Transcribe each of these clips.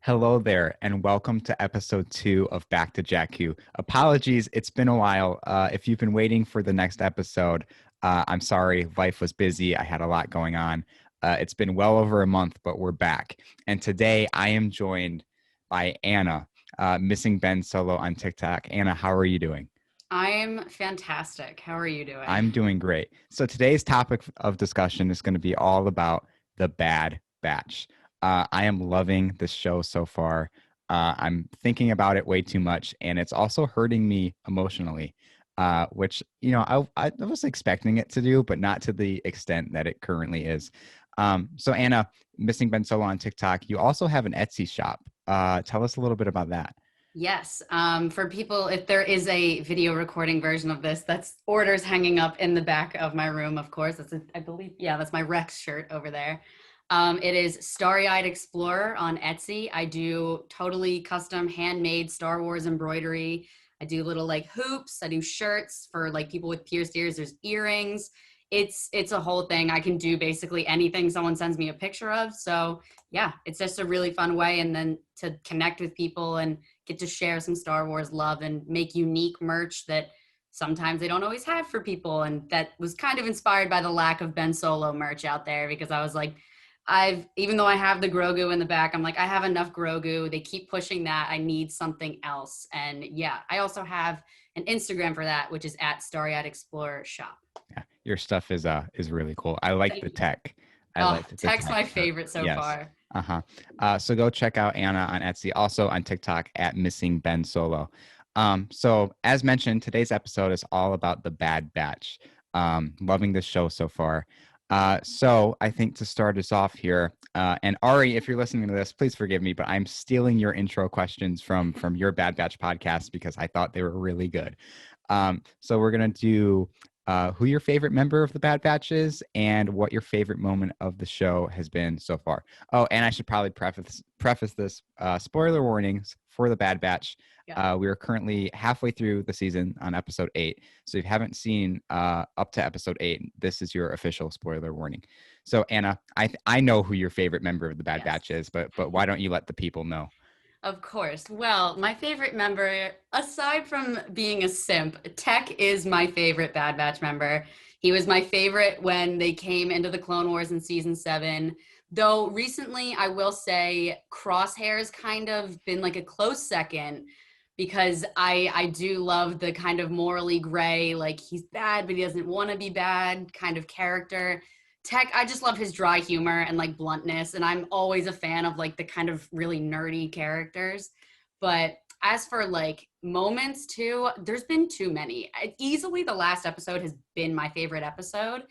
Hello there, and welcome to episode 2 of Back to Jakku. Apologies, it's been a while. If you've been waiting for the next episode, I'm sorry, life was busy. I had a lot going on. It's been well over a month, but we're back. And today I am joined by Anna, Missing Ben Solo on TikTok. Anna, how are you doing? I'm fantastic. How are you doing? I'm doing great. So today's topic of discussion is going to be all about the Bad Batch. I am loving this show so far. I'm thinking about it way too much, and it's also hurting me emotionally, which I was expecting it to do, but not to the extent that it currently is. So Anna, Missing Ben Solo on TikTok, you also have an Etsy shop. Tell us a little bit about that. Yes. For people, if there is a video recording version of this, that's orders hanging up in the back of my room, of course. I believe, yeah, that's my Rex shirt over there. It is Starry-Eyed Explorer on Etsy. I do totally custom handmade Star Wars embroidery. I do little like hoops. I do shirts for like people with pierced ears. There's earrings. It's a whole thing. I can do basically anything someone sends me a picture of. So yeah, it's just a really fun way. And then to connect with people and get to share some Star Wars love and make unique merch that sometimes they don't always have for people. And that was kind of inspired by the lack of Ben Solo merch out there because I was like, even though I have the Grogu in the back, I'm like, I have enough Grogu. They keep pushing that. I need something else. And yeah, I also have an Instagram for that, which is at Starry-Eyed Explorer Shop. Yeah, your stuff is really cool. I like the tech. I Oh, like the tech's tech. my favorite so Yes. far. Uh-huh. So go check out Anna on Etsy, also on TikTok at Missing Ben Solo. So as mentioned, today's episode is all about the Bad Batch. Loving this show so far. So I think to start us off here, and Ari, if you're listening to this, please forgive me, but I'm stealing your intro questions from your Bad Batch podcast because I thought they were really good. So we're gonna do who your favorite member of the Bad Batch is and what your favorite moment of the show has been so far. Oh, and I should probably preface this spoiler warnings for the Bad Batch. Yeah. We are currently halfway through the season on episode 8. So if you haven't seen up to episode 8, this is your official spoiler warning. So Anna, I know who your favorite member of the Bad Yes. Batch is, but why don't you let the people know? Of course. Well, my favorite member, aside from being a simp, Tech is my favorite Bad Batch member. He was my favorite when they came into the Clone Wars in season 7. Though recently, I will say Crosshair's kind of been like a close second because I do love the kind of morally gray, like he's bad, but he doesn't want to be bad kind of character. Tech, I just love his dry humor and like bluntness, and I'm always a fan of like the kind of really nerdy characters. But as for like moments too, there's been too many. Easily the last episode has been my favorite episode,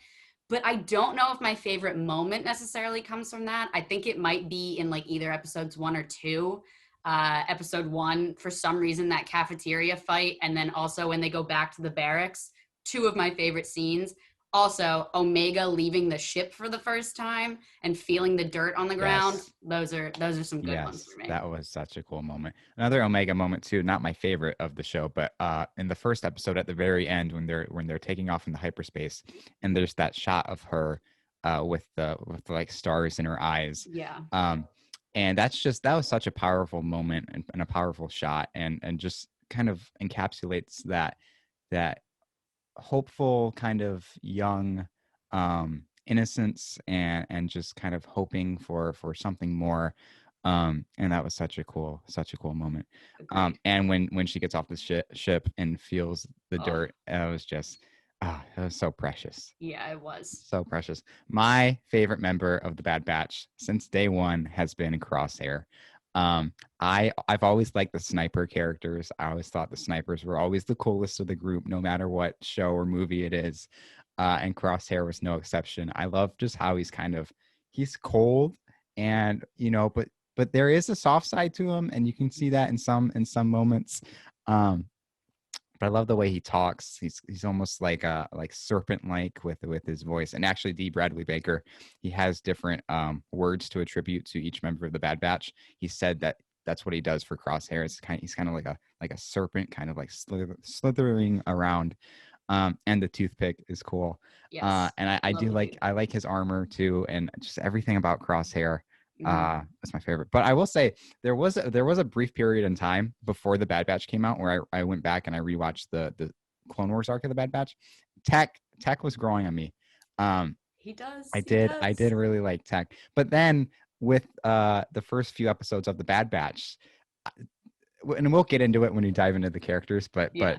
but I don't know if my favorite moment necessarily comes from that. I think it might be in like either episodes 1 or 2. Episode 1, for some reason, that cafeteria fight, and then also when they go back to the barracks, two of my favorite scenes. Also, Omega leaving the ship for the first time and feeling the dirt on the ground. Yes. Those are some good ones Yes, for me. that was such a cool moment. Another Omega moment too, not my favorite of the show, but in the first episode at the very end when they're taking off in the hyperspace and there's that shot of her with like stars in her eyes. Yeah. And that was such a powerful moment and a powerful shot and just kind of encapsulates that hopeful kind of young innocence and just kind of hoping for something more. And that was such a cool moment. Agreed. And when she gets off the ship and feels the Oh, dirt, it was just it was so precious. yeah, it was. So precious. My favorite member of the Bad Batch since day one has been Crosshair. I've always liked the sniper characters. I always thought the snipers were always the coolest of the group, no matter what show or movie it is. And Crosshair was no exception. I love just how he's cold and but there is a soft side to him, and you can see that in some moments. But I love the way he talks. He's almost like serpent like with his voice. And actually, D. Bradley Baker, he has different words to attribute to each member of the Bad Batch. He said that that's what he does for Crosshair. He's kind of like a serpent, kind of like slithering around. And the toothpick is cool. Yes. And I do Love the I like his armor too, and just everything about Crosshair. Mhm. That's my favorite. But I will say there was a brief period in time before the Bad Batch came out where I went back and I rewatched the Clone Wars arc of the Bad Batch. Tech was growing on me. Um, He does. I He did I did does. really like Tech, but then with the first few episodes of the Bad Batch, and we'll get into it when we dive into the characters, but Yeah.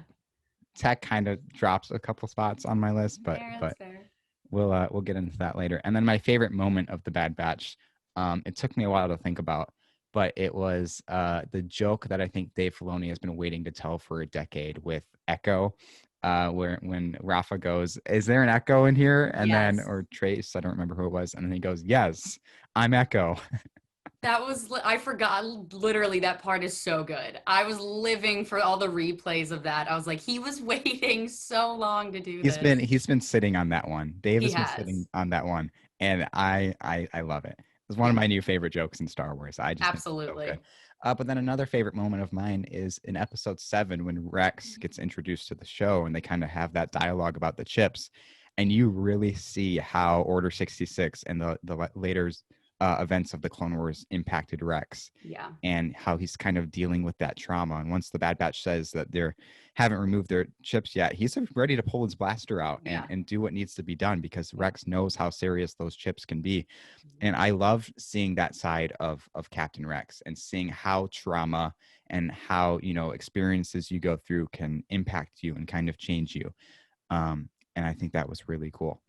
Tech kind of drops a couple spots on my list, but Fair. That's but fair. we'll get into that later. And then my favorite moment of the Bad Batch, it took me a while to think about, but it was the joke that I think Dave Filoni has been waiting to tell for a decade with Echo, where when Rafa goes, "Is there an Echo in here?" And then Yes. or Trace, I don't remember who it was, and then he goes, "Yes, I'm Echo." I forgot literally that part is so good. I was living for all the replays of that. I was like, he was waiting so long to do he's this. been he's been sitting on that one. Dave He has been sitting has. on that one, and I love it. It's one of Yeah, my new favorite jokes in Star Wars. I just think it's so good. absolutely. But then another favorite moment of mine is in episode 7 when Rex gets introduced to the show and they kind of have that dialogue about the chips, and you really see how Order 66 and the later events of the Clone Wars impacted Rex Yeah. and how he's kind of dealing with that trauma. And once the Bad Batch says that they haven't removed their chips yet, he's ready to pull his blaster out Yeah. and do what needs to be done because Yeah. Rex knows how serious those chips can be. And I love seeing that side of Captain Rex and seeing how trauma and how experiences you go through can impact you and kind of change you. And I think that was really cool.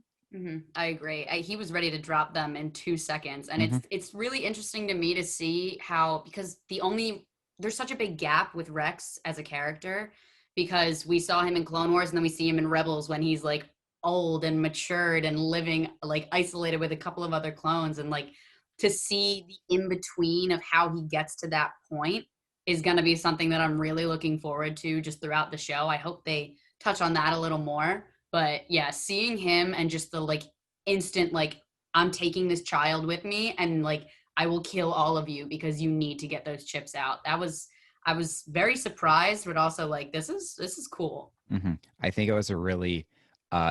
I agree. He was ready to drop them in 2 seconds, and Hmm. it's really interesting to me to see how because there's such a big gap with Rex as a character because we saw him in Clone Wars and then we see him in Rebels when he's like old and matured and living like isolated with a couple of other clones and like to see the in between of how he gets to that point is going to be something that I'm really looking forward to just throughout the show. I hope they touch on that a little more, but yeah, seeing him and just the like instant like I'm taking this child with me and like I will kill all of you because you need to get those chips out. I was very surprised, but also like this is cool. Hmm. I think it was a really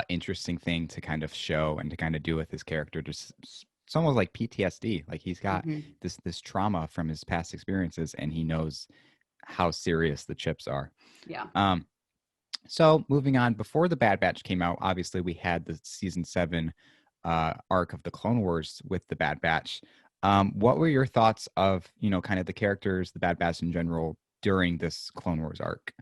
interesting thing to kind of show and to kind of do with his character. Just it's almost like PTSD. Like he's got Hmm. this trauma from his past experiences, and he knows how serious the chips are. Yeah. Um, so moving on, before the Bad Batch came out, obviously we had the season 7 arc of the Clone Wars with the Bad Batch. What were your thoughts of kind of the characters, the Bad Batch in general during this Clone Wars arc?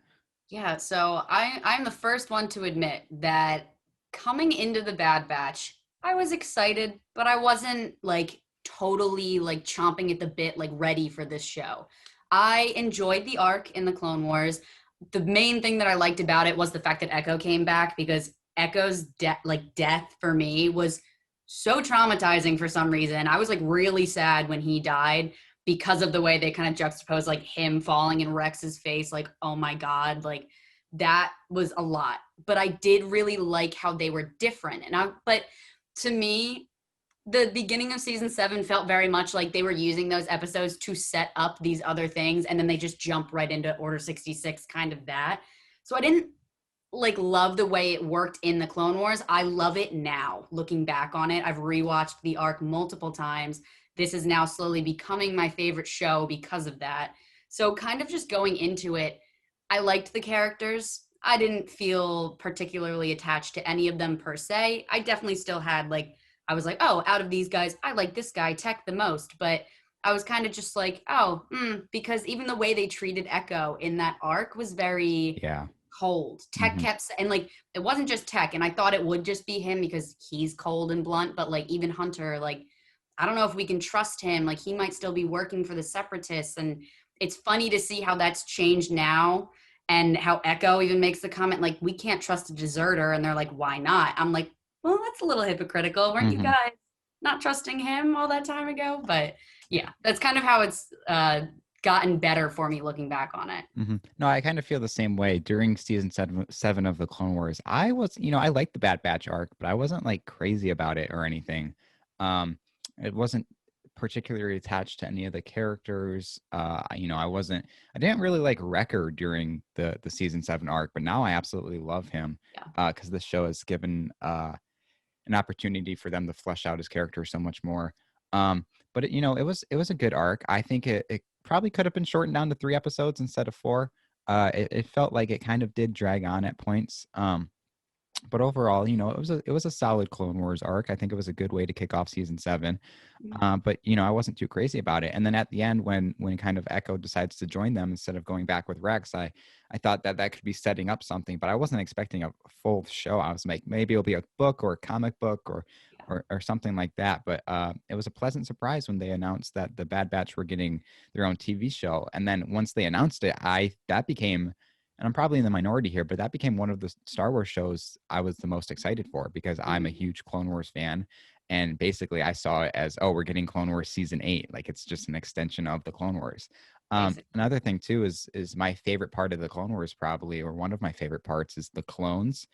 Yeah, so I'm the first one to admit that coming into the Bad Batch, I was excited, but I wasn't like totally like chomping at the bit, like ready for this show. I enjoyed the arc in the Clone Wars. The main thing that I liked about it was the fact that Echo came back because Echo's death for me was so traumatizing for some reason. I was like really sad when he died because of the way they kind of juxtapose like him falling in Rex's face, like, oh my God, like that was a lot. But I did really like how they were different. But to me, the beginning of season 7 felt very much like they were using those episodes to set up these other things and then they just jump right into Order 66, kind of that. So I didn't like love the way it worked in the Clone Wars. I love it now. Looking back on it, I've rewatched the arc multiple times. This is now slowly becoming my favorite show because of that. So kind of just going into it, I liked the characters. I didn't feel particularly attached to any of them per se. I definitely still had like I was like, "Oh, out of these guys, I like this guy Tech the most." But I was kind of just like, "Oh, because even the way they treated Echo in that arc was very Yeah. cold. Tech Hmm. kept and like it wasn't just Tech, and I thought it would just be him because he's cold and blunt. But like even Hunter, like I don't know if we can trust him. Like he might still be working for the Separatists, and it's funny to see how that's changed now. And how Echo even makes the comment like we can't trust a deserter, and they're like, why not? I'm like, well, that's a little hypocritical. Weren't you Hmm. guys not trusting him all that time ago? But yeah, that's kind of how it's gotten better for me looking back on it. Hmm. No, I kind of feel the same way. During season seven of the Clone Wars, I was, I liked the Bad Batch arc, but I wasn't like crazy about it or anything. It wasn't particularly attached to any of the characters. I didn't really like Wrecker during the season 7 arc, but now I absolutely love him Yeah. because this show has given an opportunity for them to flesh out his character so much more. but it was a good arc. I think it probably could have been shortened down to 3 episodes instead of 4. It felt like it kind of did drag on at points. But overall, it was a solid Clone Wars arc. I think it was a good way to kick off season 7. But I wasn't too crazy about it. And then at the end, when kind of Echo decides to join them instead of going back with Rex, I thought that could be setting up something, but I wasn't expecting a full show. I was like, maybe it'll be a book or a comic book or Yeah. or something like that. But it was a pleasant surprise when they announced that the Bad Batch were getting their own TV show. And then once they announced it, that became, and I'm probably in the minority here, but that became one of the Star Wars shows I was the most excited for, because I'm a Mhm. huge Clone Wars fan. And basically I saw it as, oh, we're getting Clone Wars season 8. Like, it's just an extension of the Clone Wars. Basically. Another thing too is my favorite part of the Clone Wars, probably, or one of my favorite parts, is the clones.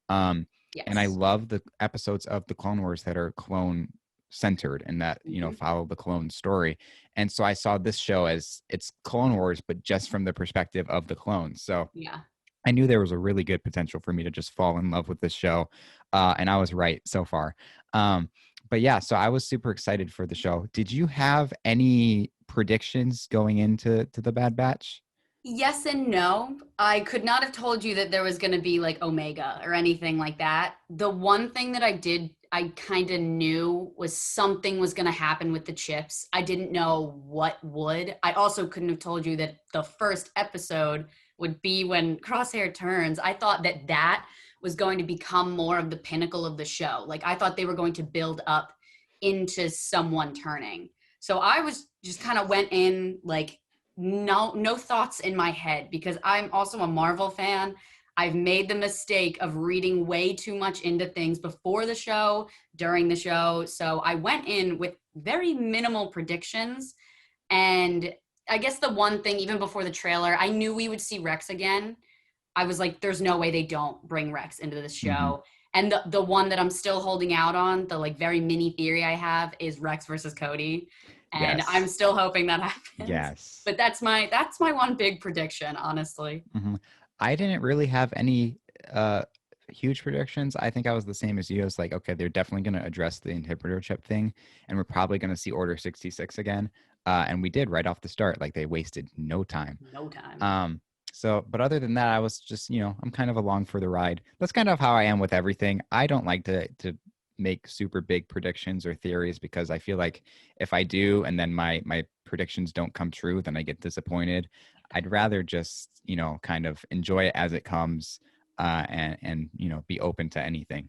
Um, and I Yes. love the episodes of the Clone Wars that are clone centered and that, Mhm. follow the clone story. And so I saw this show as it's Clone Wars, but just from the perspective of the clones. So Yeah. I knew there was a really good potential for me to just fall in love with this show. And I was right so far. Um, but yeah, so I was super excited for the show. Did you have any predictions going into the Bad Batch? Yes and no. I could not have told you that there was going to be like Omega or anything like that. The one thing that I kind of knew was something was going to happen with the chips. I didn't know what would. I also couldn't have told you that the first episode would be when Crosshair turns. I thought that was going to become more of the pinnacle of the show. Like, I thought they were going to build up into someone turning. So I was just kind of went in like no thoughts in my head, because I'm also a Marvel fan. I've made the mistake of reading way too much into things before the show, during the show. So I went in with very minimal predictions. And I guess the one thing, even before the trailer, I knew we would see Rex again. I was like, there's no way they don't bring Rex into this Hmm. show. And the one that I'm still holding out on, the like very mini theory I have, is Rex versus Cody. And I'm Yes. still hoping that happens. Yes. But that's my one big prediction, honestly. Hmm. I didn't really have any uh, huge predictions. I think I was the same as you. I was like, okay, they're definitely going to address the inhibitor chip thing, and we're probably going to see Order 66 again. And we did right off the start. Like, they wasted no time. No time. Um, but other than that, I was just, I'm kind of along for the ride. That's kind of how I am with everything. I don't like to make super big predictions or theories, because I feel like if I do and then my predictions don't come true, then I get disappointed. I'd rather just, kind of enjoy it as it comes, and be open to anything.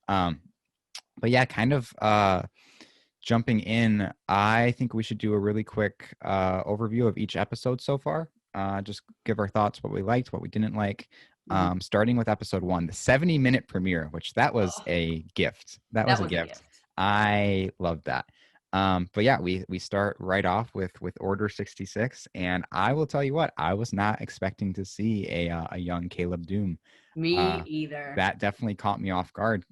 Um, but yeah, kind of jumping in, I think we should do a really quick overview of each episode so far. Just give our thoughts, what we liked, what we didn't like. Mhm. Starting with episode 1, the 70-minute premiere, which that was Oh, a gift. That was that a was a gift. gift. I loved that. But yeah, we start right off with Order 66, and I will tell you what, I was not expecting to see a young Caleb Doom. Me Uh, either. that definitely caught me off guard.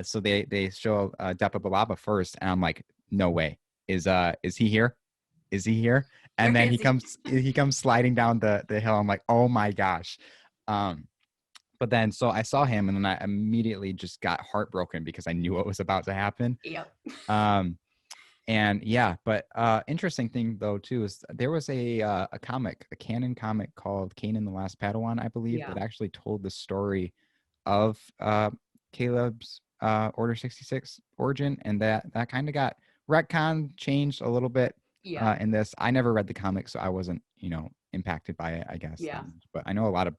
So they show Depa Billaba first, and I'm like, no way. Is he here? Is he here? Where And then is he he? comes sliding down the hill. I'm like, oh my gosh. Um, but then so I saw him, and then I immediately just got heartbroken because I knew what was about to happen. Yep. Um, and yeah, but interesting thing though too is there was a comic, a canon comic called Kanan the Last Padawan, I believe, Yeah. that actually told the story of Caleb's Order 66 origin, and that kind of got retcon changed a little bit Yeah. in this. I never read the comic, so I wasn't impacted by it, I guess, that Yeah. much. But I know a lot of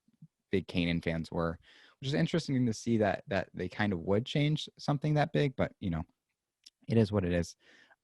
big Kanan fans were, which is interesting to see that they kind of would change something that big. But it is what it is.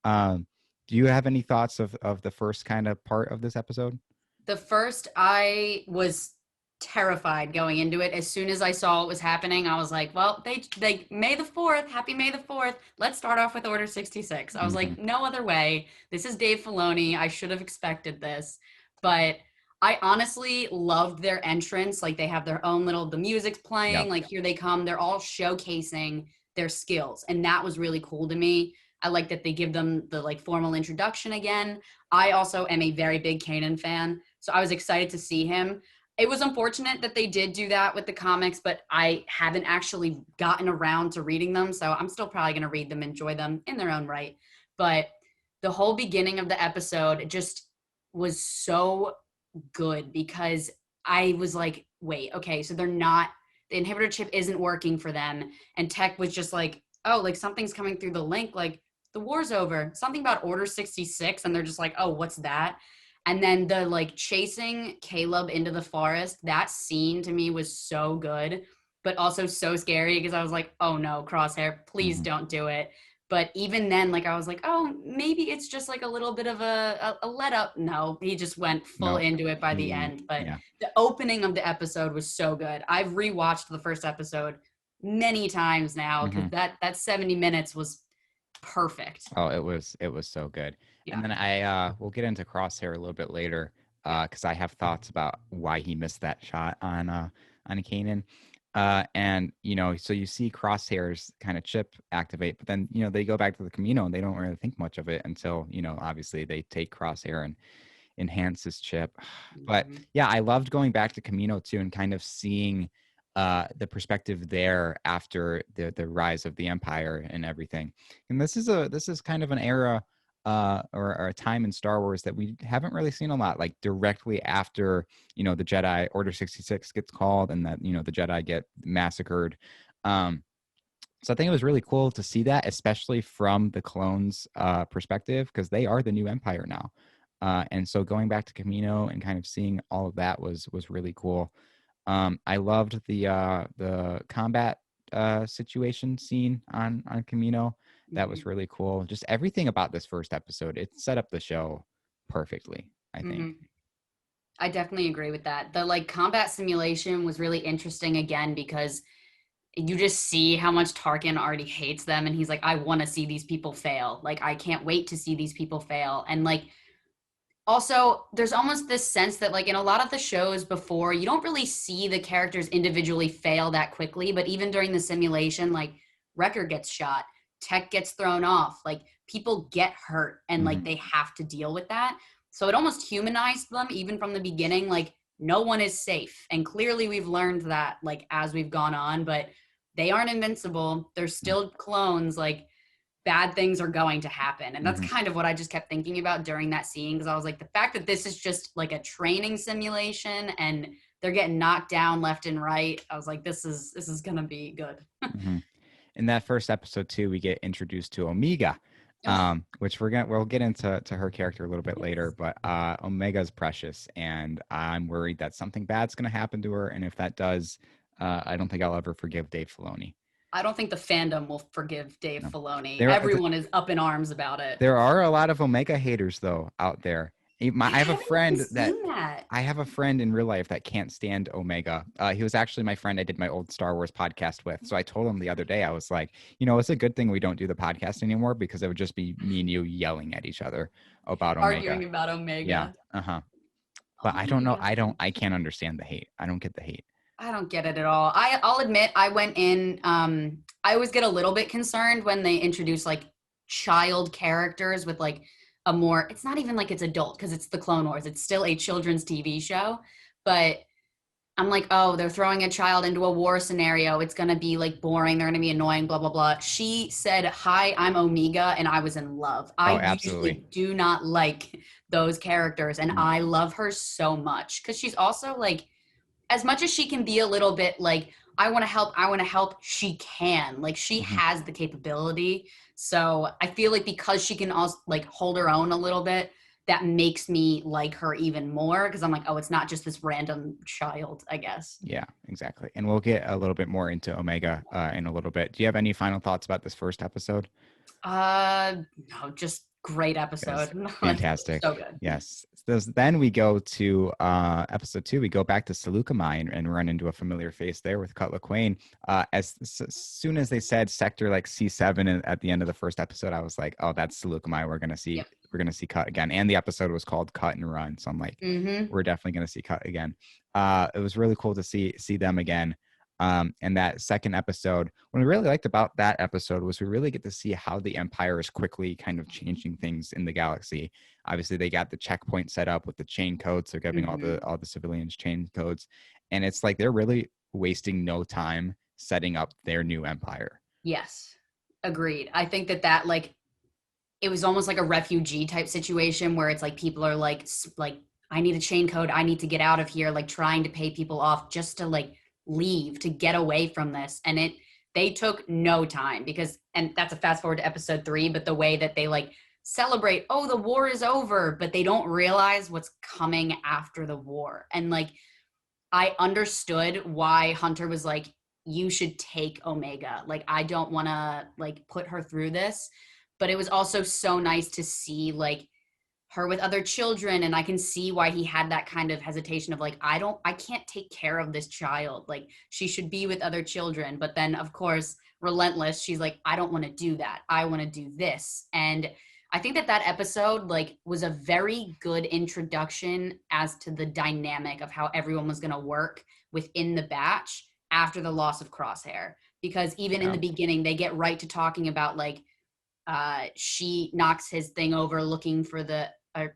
Um, do you have any thoughts of the first kind of part of this episode? The first, I was terrified going into it. As soon as I saw what was happening, I was like, well, they May the 4th, happy May the 4th. Let's start off with Order 66. I was Hmm. like, no other way. This is Dave Filoni. I should have expected this. But I honestly loved their entrance. Like, they have their own little, the music's playing, Yep. like here they come. They're all showcasing their skills. And that was really cool to me. I like that they give them the like formal introduction again. I also am a very big Kanan fan. So I was excited to see him. It was unfortunate that they did do that with the comics, but I haven't actually gotten around to reading them. So I'm still probably going to read them, enjoy them in their own right. But the whole beginning of the episode just was so good because I was like, wait, okay, so they're not, the inhibitor chip isn't working for them. And Tech was just like, oh, like something's coming through the link. Like the war's over. Something about Order 66. And they're just like, oh, what's that? And then the like chasing Caleb into the forest, that scene to me was so good, but also so scary because I was like, oh no, Crosshair, please Mm-hmm. don't do it. But even then, like I was like, oh, maybe it's just like a little bit of a let up. No, he just went full No, into it by the he, end. But yeah. the opening of the episode was so good. I've rewatched the first episode many times now because Mm-hmm. that 70 minutes was perfect. Oh, it was so good. And Yeah. then I we'll get into Crosshair a little bit later Yeah. because I have thoughts about why he missed that shot on Kanan. And so you see Crosshair's kind of chip activate, but then they go back to the Camino and they don't really think much of it until obviously they take Crosshair and enhance his chip. But Mhm. yeah, I loved going back to Camino too and kind of seeing the perspective there after the rise of the Empire and everything. And this is kind of an era or a time in Star Wars that we haven't really seen a lot, like directly after the Jedi Order 66 gets called and that the Jedi get massacred. So I think it was really cool to see that, especially from the clones' perspective, because they are the new Empire now. And so going back to Camino and kind of seeing all of that was really cool. I loved the combat situation scene on Camino. That was Mhm. really cool. Just everything about this first episode, it set up the show perfectly, I think. Mhm. I definitely agree with that. The like combat simulation was really interesting again because you just see how much Tarkin already hates them and he's like, I want to see these people fail. Like I can't wait to see these people fail. And like also there's almost this sense that like in a lot of the shows before you don't really see the characters individually fail that quickly, but even during the simulation, like Wrecker gets shot, Tech gets thrown off, like people get hurt and like Hmm. they have to deal with that. So it almost humanized them even from the beginning, like no one is safe, and clearly we've learned that like as we've gone on, but they aren't invincible, they're still clones, like bad things are going to happen. And that's Hmm. kind of what I just kept thinking about during that scene because I was like, the fact that this is just like a training simulation and they're getting knocked down left and right, I was like, this is gonna be good. Hmm. In that first episode too, we get introduced to Omega, Oh, which we'll get into her character a little bit later. yes. But Omega's precious, and I'm worried that something bad's going to happen to her. And if that does, I don't think I'll ever forgive Dave Filoni. I don't think the fandom will forgive Dave No. Filoni. There, Everyone is up in arms about it. there are a lot of Omega haters though out there. I I have a haven't even friend that seen that. I have a friend in real life that can't stand Omega. He was actually my friend I did my old Star Wars podcast with. So I told him the other day, I was like, it's a good thing we don't do the podcast anymore because it would just be me and you yelling at each other about Omega. Arguing about Yeah. Omega. Uh-huh. But Oh my god. I can't understand the hate. I don't get the hate. I don't get it at all. I'll admit I went in I always get a little bit concerned when they introduce like child characters with like a more, it's not even like it's adult because it's the Clone Wars. It's still a children's TV show, but I'm like, "Oh, they're throwing a child into a war scenario. It's going to be like boring. They're going to be annoying, blah blah blah." She said, "Hi, I'm Omega," and I was in love. I Oh, absolutely. usually do not like those characters and No. I love her so much cuz she's also like, as much as she can be a little bit like I want to help, she can, like she Hmm. has the capability. So I feel like because she can also like hold her own a little bit, that makes me like her even more because I'm like, oh, it's not just this random child, I guess. Yeah, exactly. And we'll get a little bit more into Omega in a little bit. Do you have any final thoughts about this first episode? No, just great Yes, episode. Like fantastic. so good. Yes. Then we go to episode 2. We go back to Saleucami and run into a familiar face there with Cutler Quain. Soon as they said sector like C7 at the end of the first episode, I was like, oh, that's Saleucami. Yep. We're gonna see Cut again. And the episode was called Cut and Run. So I'm like, Mm-hmm. we're definitely gonna see Cut again. It was really cool to see them again. And that second episode, what I really liked about that episode was we really get to see how the Empire is quickly kind of changing things in the galaxy. Obviously, they got the checkpoint set up with the chain codes. They're giving Mm-hmm. all the civilians chain codes, and it's like they're really wasting no time setting up their new empire. Yes. Agreed. I think that like it was almost like a refugee type situation where it's like people are like I need a chain code, I need to get out of here, like trying to pay people off just to like leave, to get away from this. And they took no time, because, and that's a fast forward to episode 3, but the way that they like celebrate, oh, the war is over, but they don't realize what's coming after the war. And like I understood why Hunter was like, you should take Omega. Like, I don't want to like put her through this. But it was also so nice to see like her with other children. And I can see why he had that kind of hesitation of like, I can't take care of this child. Like, she should be with other children. But then, of course, relentless, she's like, I don't want to do that. I want to do this. And I think that that episode like was a very good introduction as to the dynamic of how everyone was going to work within the batch after the loss of Crosshair, because even in Yeah. the beginning they get right to talking about like she knocks his thing over looking for the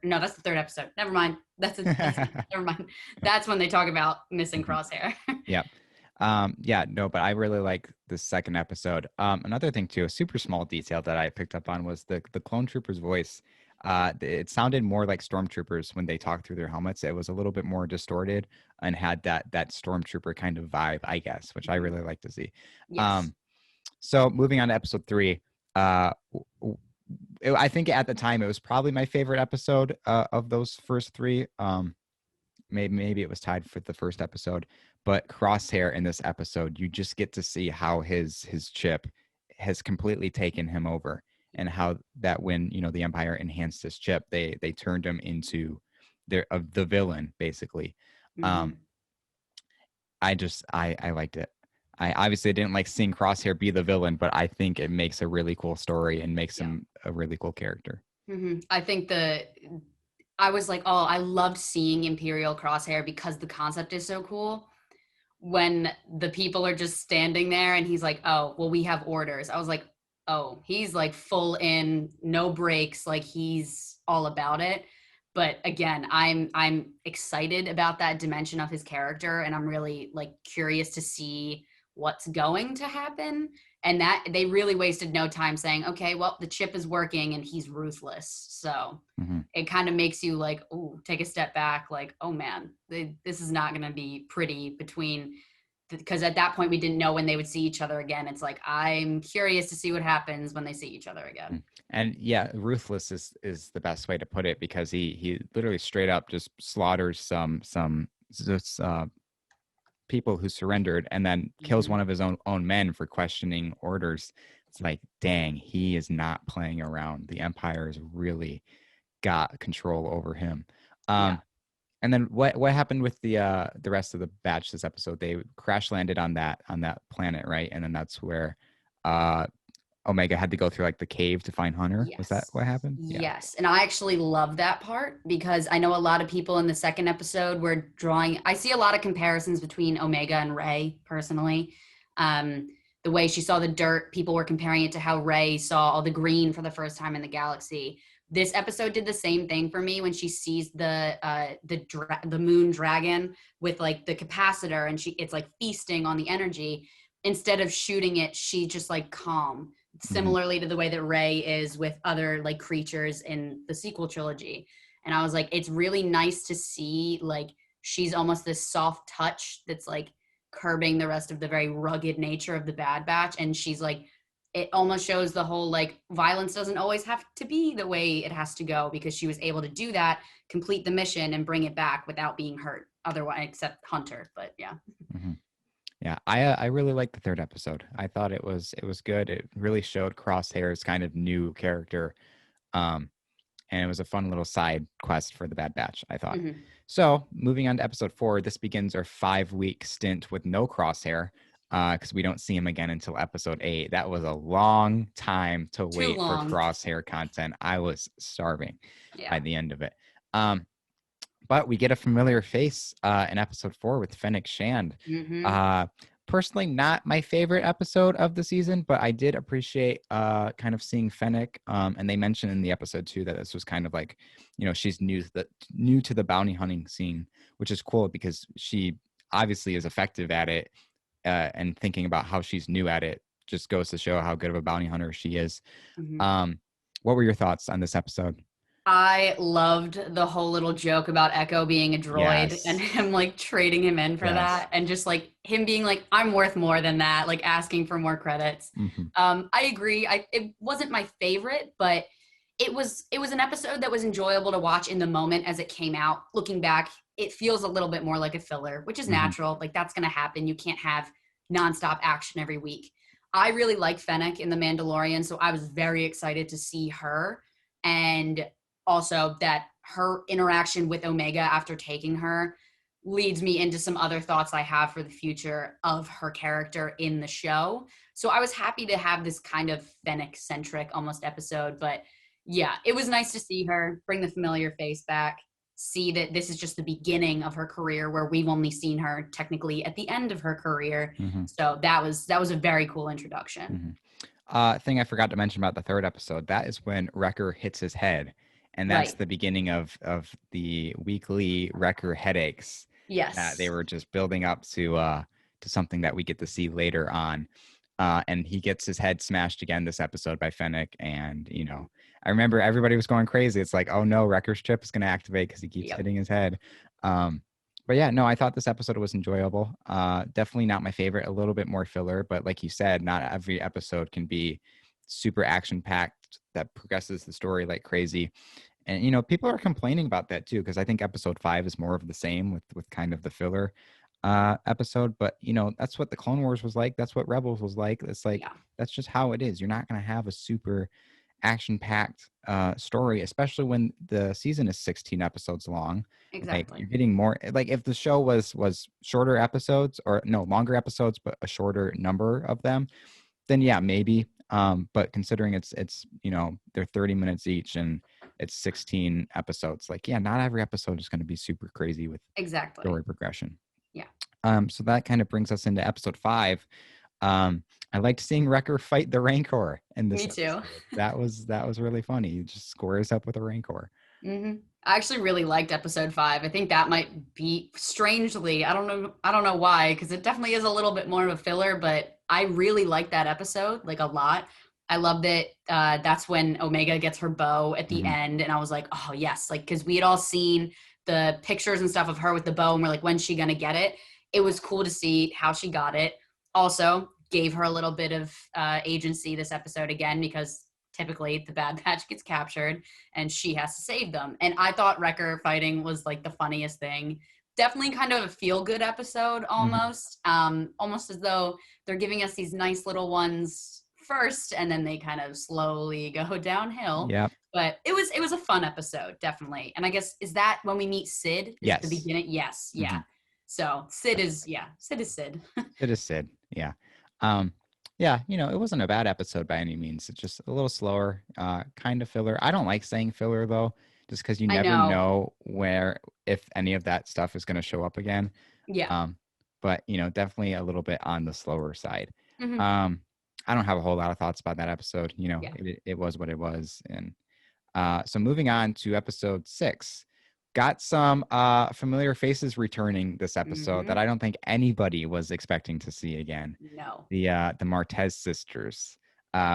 no, that's the 3rd episode, never mind, that's never mind, that's when they talk about missing Mhm. Crosshair. Yeah. Yeah, no, but I really like the second episode. Another thing too, a super small detail that I picked up on was the clone trooper's voice. It sounded more like stormtroopers when they talked through their helmets. It was a little bit more distorted and had that stormtrooper kind of vibe, I guess, which I really like to see. Yes. Um, so moving on to episode 3, uh, I think at the time it was probably my favorite episode of those first 3. Maybe it was tied for the first episode, but Crosshair in this episode, you just get to see how his chip has completely taken him over, and how that when the Empire enhanced his chip, they turned him into the villain basically. um Hmm. I liked it. I obviously didn't like seeing Crosshair be the villain, but I think it makes a really cool story and makes Yeah. him a really cool character. I think I was like, oh, I loved seeing Imperial Crosshair because the concept is so cool. When the people are just standing there and he's like, oh, well, we have orders. I was like, oh, he's like full in, no breaks, like he's all about it. But again, I'm excited about that dimension of his character, and I'm really like curious to see what's going to happen. And that they really wasted no time saying, okay, well, the chip is working and he's ruthless. So Hmm. it kind of makes you like, oh, take a step back, like, oh man, this is not going to be pretty between, because at that point we didn't know when they would see each other again. It's like, I'm curious to see what happens when they see each other again. And yeah, ruthless is the best way to put it, because he literally straight up just slaughters some just, people who surrendered, and then kills Hmm. one of his own men for questioning orders. It's like, dang, he is not playing around. The Empire's really got control over him. Yeah. And then what happened with the rest of the batch this episode? They crash landed on that planet, right? And then that's where uh Omega had to go through like the cave to find Hunter. Was that Yes. what happened? Yeah. Yes. And I actually love that part, because I know a lot of people in the second episode were drawing, I see a lot of comparisons between Omega and Rey personally. Um, the way she saw the dirt, people were comparing it to how Rey saw all the green for the first time in the galaxy. This episode did the same thing for me when she sees the moon dragon with like the capacitor, and it's like feasting on the energy. Instead of shooting it, she just like calm, Hmm. similarly to the way that Rey is with other like creatures in the sequel trilogy. And I was like, it's really nice to see like she's almost this soft touch that's like curbing the rest of the very rugged nature of the Bad Batch. And she's like, it almost shows the whole like violence doesn't always have to be the way it has to go, because she was able to do that, complete the mission, and bring it back without being hurt otherwise, except Hunter. But yeah. Hmm. Yeah, I really liked the third episode. I thought it was good. It really showed Crosshair's kind of new character. Um, and it was a fun little side quest for the Bad Batch, I thought. Mm-hmm. So, moving on to episode 4, this begins our 5-week stint with no Crosshair, because we don't see him again until episode 8. That was a long time to Too wait for long. Crosshair content. I was starving Yeah. by the end of it. But we get a familiar face in episode 4 with Fennec Shand. Mm-hmm. Uh, Personally, not my favorite episode of the season, but I did appreciate kind of seeing Fennec. And they mentioned in the episode too that this was kind of like, she's new to the bounty hunting scene, which is cool because she obviously is effective at it. And thinking about how she's new at it just goes to show how good of a bounty hunter she is. Mm-hmm. Um, What were your thoughts on this episode? I loved the whole little joke about Echo being a droid and Yes. him like trading him in for Yes. that, and just like him being like, I'm worth more than that, like asking for more credits. Hmm. I agree. It wasn't my favorite, but it was an episode that was enjoyable to watch in the moment as it came out. Looking back, it feels a little bit more like a filler, which is Hmm. natural. Like that's gonna happen. You can't have nonstop action every week. I really like Fennec in The Mandalorian, so I was very excited to see her. And also that her interaction with Omega after taking her leads me into some other thoughts I have for the future of her character in the show. So I was happy to have this kind of Fennec centric almost episode. But yeah, it was nice to see her bring the familiar face back, see that this is just the beginning of her career where we've only seen her technically at the end of her career. Hmm. So that was a very cool introduction. Hmm. Thing I forgot to mention about the third episode, that is when Wrecker hits his head. And that's Right. the beginning of the weekly Wrecker headaches that they Yes. were just building up to something that we get to see later on. And he gets his head smashed again this episode by Fennec. And, I remember everybody was going crazy. It's like, oh no, Wrecker's chip is going to activate because he keeps Yep. hitting his head. Um, but yeah, no, I thought this episode was enjoyable. Definitely not my favorite, a little bit more filler, but like you said, not every episode can be super action packed that progresses the story like crazy. And people are complaining about that too, because I think episode 5 is more of the same with kind of the filler episode. But that's what the Clone Wars was like. That's what Rebels was like. It's like Yeah. that's just how it is. You're not going to have a super action packed story, especially when the season is 16 episodes long. Like Exactly. you're getting more. Like if the show was shorter episodes, or no, longer episodes, but a shorter number of them, then yeah, maybe. But considering it's they're 30 minutes each and it's 16 episodes, like yeah, not every episode is going to be super crazy with Exactly. story progression. Yeah. So that kind of brings us into episode 5. I liked seeing Wrecker fight the Rancor in this Me too. episode. That was really funny. He just squares up with a Rancor. I actually really liked episode 5. I think that might be strangely, I don't know why, because it definitely is a little bit more of a filler, but I really liked that episode, like a lot. I loved it. That's when Omega gets her bow at the Hmm. end, and I was like, oh yes, like because we had all seen the pictures and stuff of her with the bow, and we're like, when's she gonna get it? It was cool to see how she got it. Also, gave her a little bit of agency this episode again because typically the Bad Batch gets captured and she has to save them. And I thought Wrecker fighting was like the funniest thing. Definitely kind of a feel good episode Hmm. almost. Almost as though they're giving us these nice little ones first and then they kind of slowly go downhill. Yep. But it was a fun episode, definitely. And I guess is that when we meet Sid? Is the Yes. beginning? Yes, yeah. Hmm. So Sid is Sid. It is Sid. Yeah. Um, yeah, it wasn't a bad episode by any means. It's just a little slower, kind of filler. I don't like saying filler though, just because you I never know. know where, if any of that stuff is going to show up again. Yeah. Um, but definitely a little bit on the slower side. Hmm. Um, I don't have a whole lot of thoughts about that episode. Yeah. It was what it was. And so moving on to episode 6, got some familiar faces returning this episode that Hmm. I don't think anybody was expecting to see again. No. The Martez sisters,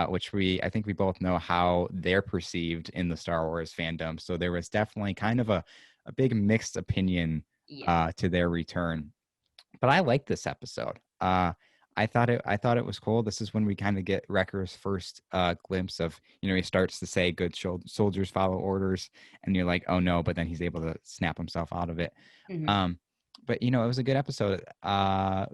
which I think we both know how they're perceived in the Star Wars fandom. So there was definitely kind of a big mixed opinion Yeah. to their return. But I like this episode. I thought it was cool. This is when we kind of get Wrecker's first glimpse of, he starts to say good soldiers follow orders, and you're like, oh no, but then he's able to snap himself out of it. Hmm. Um, but it was a good episode.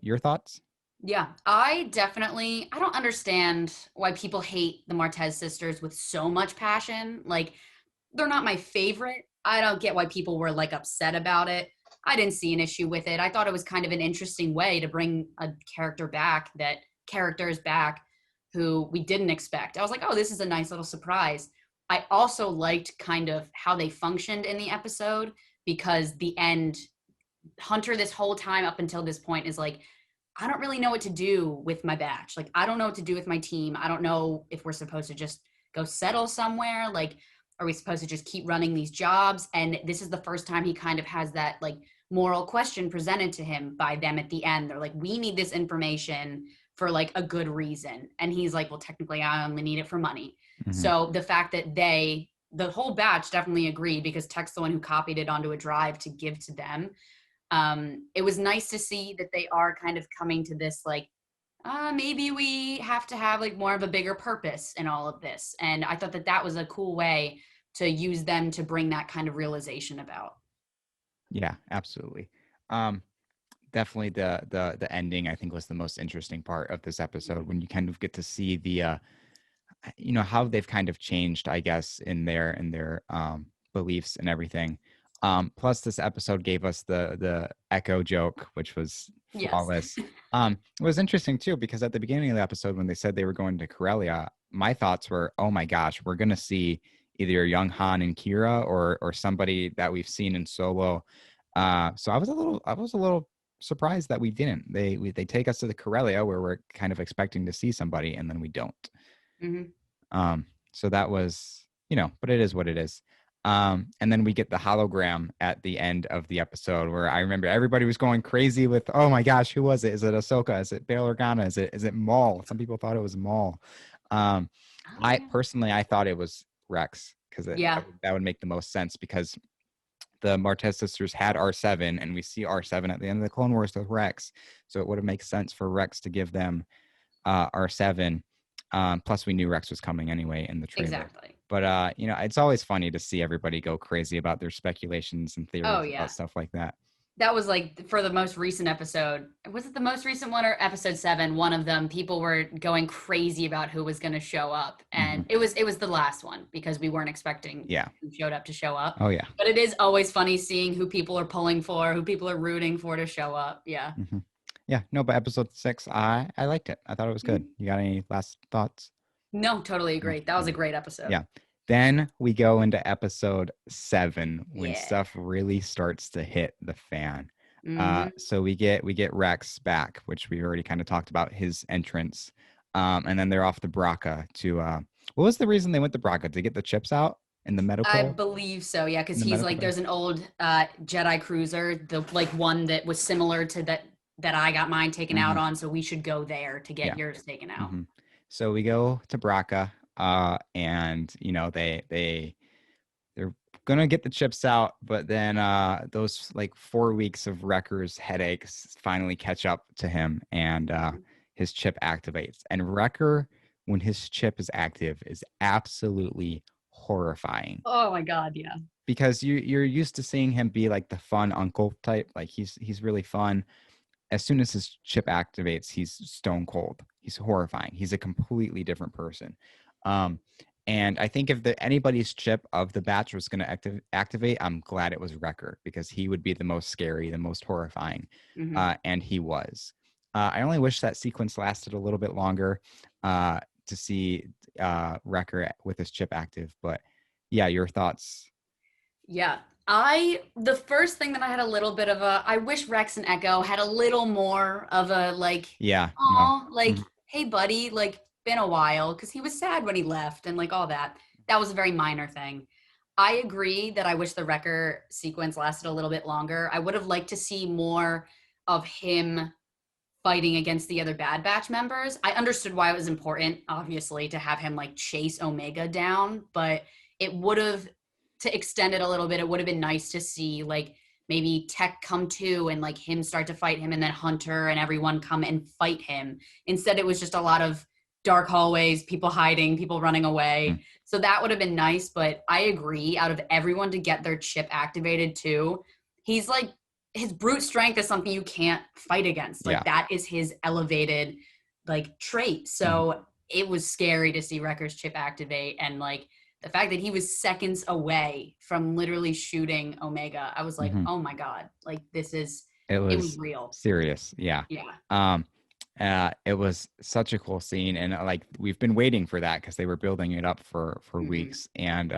Your thoughts? Yeah, I don't understand why people hate the Martez sisters with so much passion. Like, they're not my favorite. I don't get why people were like upset about it. I didn't see an issue with it. I thought it was kind of an interesting way to bring a characters back who we didn't expect. I was like, oh, this is a nice little surprise. I also liked kind of how they functioned in the episode because the end, Hunter, this whole time up until this point, is like, I don't really know what to do with my batch. Like, I don't know what to do with my team. I don't know if we're supposed to just go settle somewhere. Like, are we supposed to just keep running these jobs? And this is the first time he kind of has that like moral question presented to him by them at the end. They're like, we need this information for like a good reason. And he's like, well, technically, I only need it for money. Mm-hmm. So the fact that the whole batch definitely agreed, because Tech's the one who copied it onto a drive to give to them. It was nice to see that they are kind of coming to this, like, maybe we have to have like more of a bigger purpose in all of this. And I thought that that was a cool way to use them to bring that kind of realization about. Yeah, absolutely. Um, Definitely the ending I think was the most interesting part of this episode, when you kind of get to see the how they've kind of changed, I guess, in their beliefs and everything. Plus this episode gave us the Echo joke, which was Yes. flawless. It was interesting too, because at the beginning of the episode, when they said they were going to Corellia, my thoughts were, oh my gosh, we're gonna see either young Han and Kira, or somebody that we've seen in Solo. So I was a little surprised that we didn't. They take us to the Corellia, where we're kind of expecting to see somebody, and then we don't. Hmm. So that was, but it is what it is. And then we get the hologram at the end of the episode, where I remember everybody was going crazy with, oh my gosh, who was it? Is it Ahsoka? Is it Bail Organa? Is it Maul? Some people thought it was Maul. Um, Oh, I yeah. personally, I thought it was Rex, because that Yeah. would, that would make the most sense, because the Martez sisters had R7, and we see R7 at the end of the Clone Wars with Rex. So it would have made sense for Rex to give them R7. Plus, we knew Rex was coming anyway in the trailer. Exactly. But it's always funny to see everybody go crazy about their speculations and Oh, theories about yeah. stuff like that. That was like for the most recent episode. Was it the most recent one or episode 7? One of them, people were going crazy about who was going to show up, Hmm. and it was the last one, because we weren't expecting Yeah. who showed up to show up. Oh yeah. But it is always funny seeing who people are pulling for, who people are rooting for to show up. Yeah. Hmm. Yeah. No, but episode 6, I liked it. I thought it was good. You got any last thoughts? No, totally No. agree. That was a great episode. Yeah. Then we go into episode 7, when Yeah. stuff really starts to hit the fan. Hmm. So we get Rex back, which we already kind of talked about his entrance. And then they're off to Braca to what was the reason they went to Braca? To get the chips out in the I medical believe so. Yeah, because in the he's medical like, bay? there's an old Jedi cruiser, the like one that was similar to that I got mine taken out Hmm. on. So we should go there to Yeah. get yours taken out. Hmm. So we go to Braca, and they're gonna get the chips out, but then those like 4 weeks of Wrecker's headaches finally catch up to him, and his chip activates. And Wrecker, when his chip is active, is absolutely horrifying, Oh my God, yeah. because you're used to seeing him be like the fun uncle type, like he's really fun. As soon as his chip activates, he's stone cold. He's horrifying. He's a completely different person. Um, and I think if anybody's chip of the batch was going to activate, I'm glad it was Wrecker, because he would be the most scary, the most horrifying. Hmm. And he was. I only wish that sequence lasted a little bit longer, to see Wrecker with his chip active. But yeah, your thoughts? Yeah. The first thing that I had a little bit of I wish Rex and Echo had a little more of a like, Yeah, no. oh, like, Mhm. hey buddy, like, been a while, because he was sad when he left and like all that. That was a very minor thing. I agree that I wish the Wrecker sequence lasted a little bit longer. I would have liked to see more of him fighting against the other Bad Batch members. I understood why it was important, obviously, to have him like chase Omega down, but it would have, to extend it a little bit, it would have been nice to see like maybe Tech come to and like him start to fight him, and then Hunter and everyone come and fight him. Instead, it was just a lot of dark hallways, people hiding, people running Mm. away. So that would have been nice, but I agree, out of everyone to get their chip activated too, he's like, his brute strength is something you can't fight against. Yeah. Like that is his elevated like trait. Mhm. So it was scary to see Wrecker's chip activate, and like the fact that he was seconds away from literally shooting Omega. I was like, Mhm. oh my God, like It it was was real. serious. Yeah. Yeah. Um, it was such a cool scene, and like we've been waiting for that, because they were building it up for Hmm. weeks, and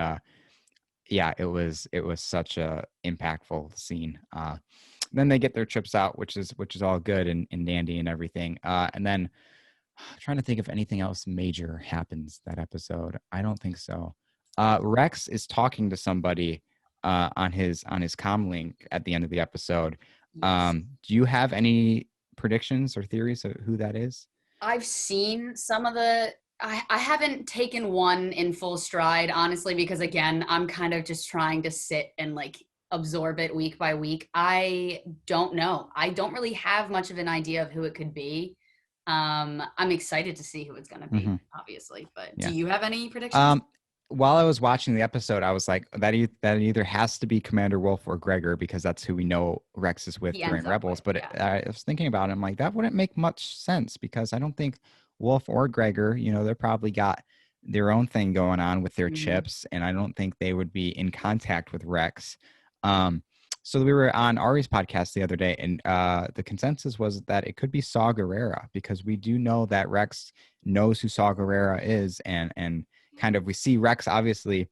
yeah, it was such a impactful scene. Then they get their trips out, which is all good and dandy and everything. And then trying to think if anything else major happens that episode. I don't think so. Rex is talking to somebody on his comm link at the end of the episode. Yes. Do you have any predictions or theories of who that is? I've seen some of the I haven't taken one in full stride, honestly, because again, I'm kind of just trying to sit and like absorb it week by week. I don't know. I don't really have much of an idea of who it could be. I'm excited to see who it's going to Mm-hmm. be, obviously. But do Yeah. you have any predictions? Um, while I was watching the episode, I was like, that either has to be Commander Wolf or Gregor because that's who we know Rex is with He during ends up Rebels. with, But yeah. I was thinking about it. I'm like, that wouldn't make much sense because I don't think Wolf or Gregor, they're probably got their own thing going on with their Hmm. chips, and I don't think they would be in contact with Rex. Um, so we were on Ari's podcast the other day, and the consensus was that it could be Saw Gerrera because we do know that Rex knows who Saw Gerrera is, and kind of we see Rex obviously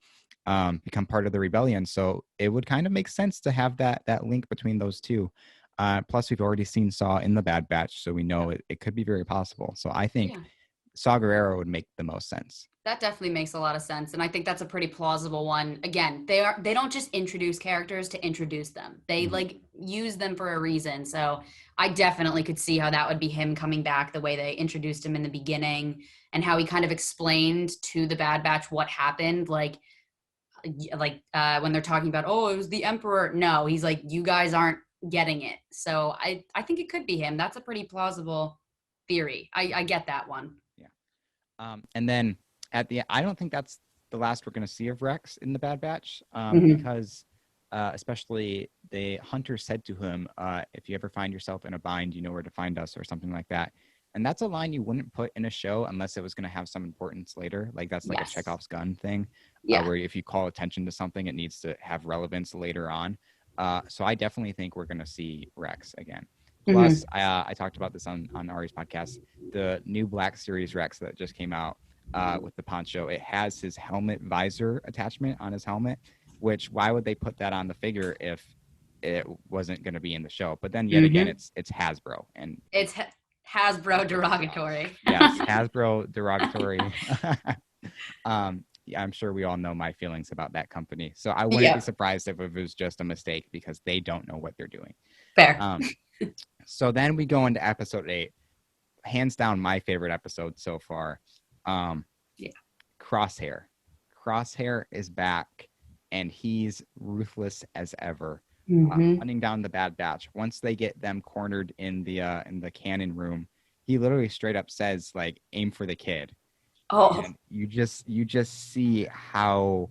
become part of the rebellion, so it would kind of make sense to have that link between those two. Plus, we've already seen Saw in the Bad Batch, so we know it could be very possible. So I think Yeah. Saw Gerrera would make the most sense. That definitely makes a lot of sense, and I think that's a pretty plausible one. Again, they don't just introduce characters to introduce them. They Mhm. like use them for a reason. So I definitely could see how that would be him coming back the way they introduced him in the beginning and how he kind of explained to the Bad Batch what happened. When they're talking about, oh, it was the Emperor. No, he's like, you guys aren't getting it. So I think it could be him. That's a pretty plausible theory. I get that one. Yeah. And then I don't think that's the last we're going to see of Rex in the Bad Batch, Mhm. because especially the hunter said to him, "If you ever find yourself in a bind, you know where to find us," or something like that. And that's a line you wouldn't put in a show unless it was going to have some importance later. Like that's like a Yes. Chekhov's gun thing, Yeah. where if you call attention to something, it needs to have relevance later on. So I definitely think we're going to see Rex again. Plus, Hmm. I talked about this on Ari's podcast. The new Black Series Rex that just came out with the poncho, it has his helmet visor attachment on his helmet. Which why would they put that on the figure if it wasn't going to be in the show? But then yet again, Hmm. it's Hasbro, and It's Hasbro yeah, derogatory. yes, Hasbro derogatory. Yeah, I'm sure we all know my feelings about that company, so I wouldn't be Yep. surprised if it was just a mistake because they don't know what they're doing. Fair. Um, so then we go into episode 8, hands down my favorite episode so far. Um, Yeah. Crosshair. Crosshair is back, and he's ruthless as ever, Hmm. hunting down the Bad Batch. Once they get them cornered in the cannon room, he literally straight up says like, "Aim for the kid," Oh, and you just see how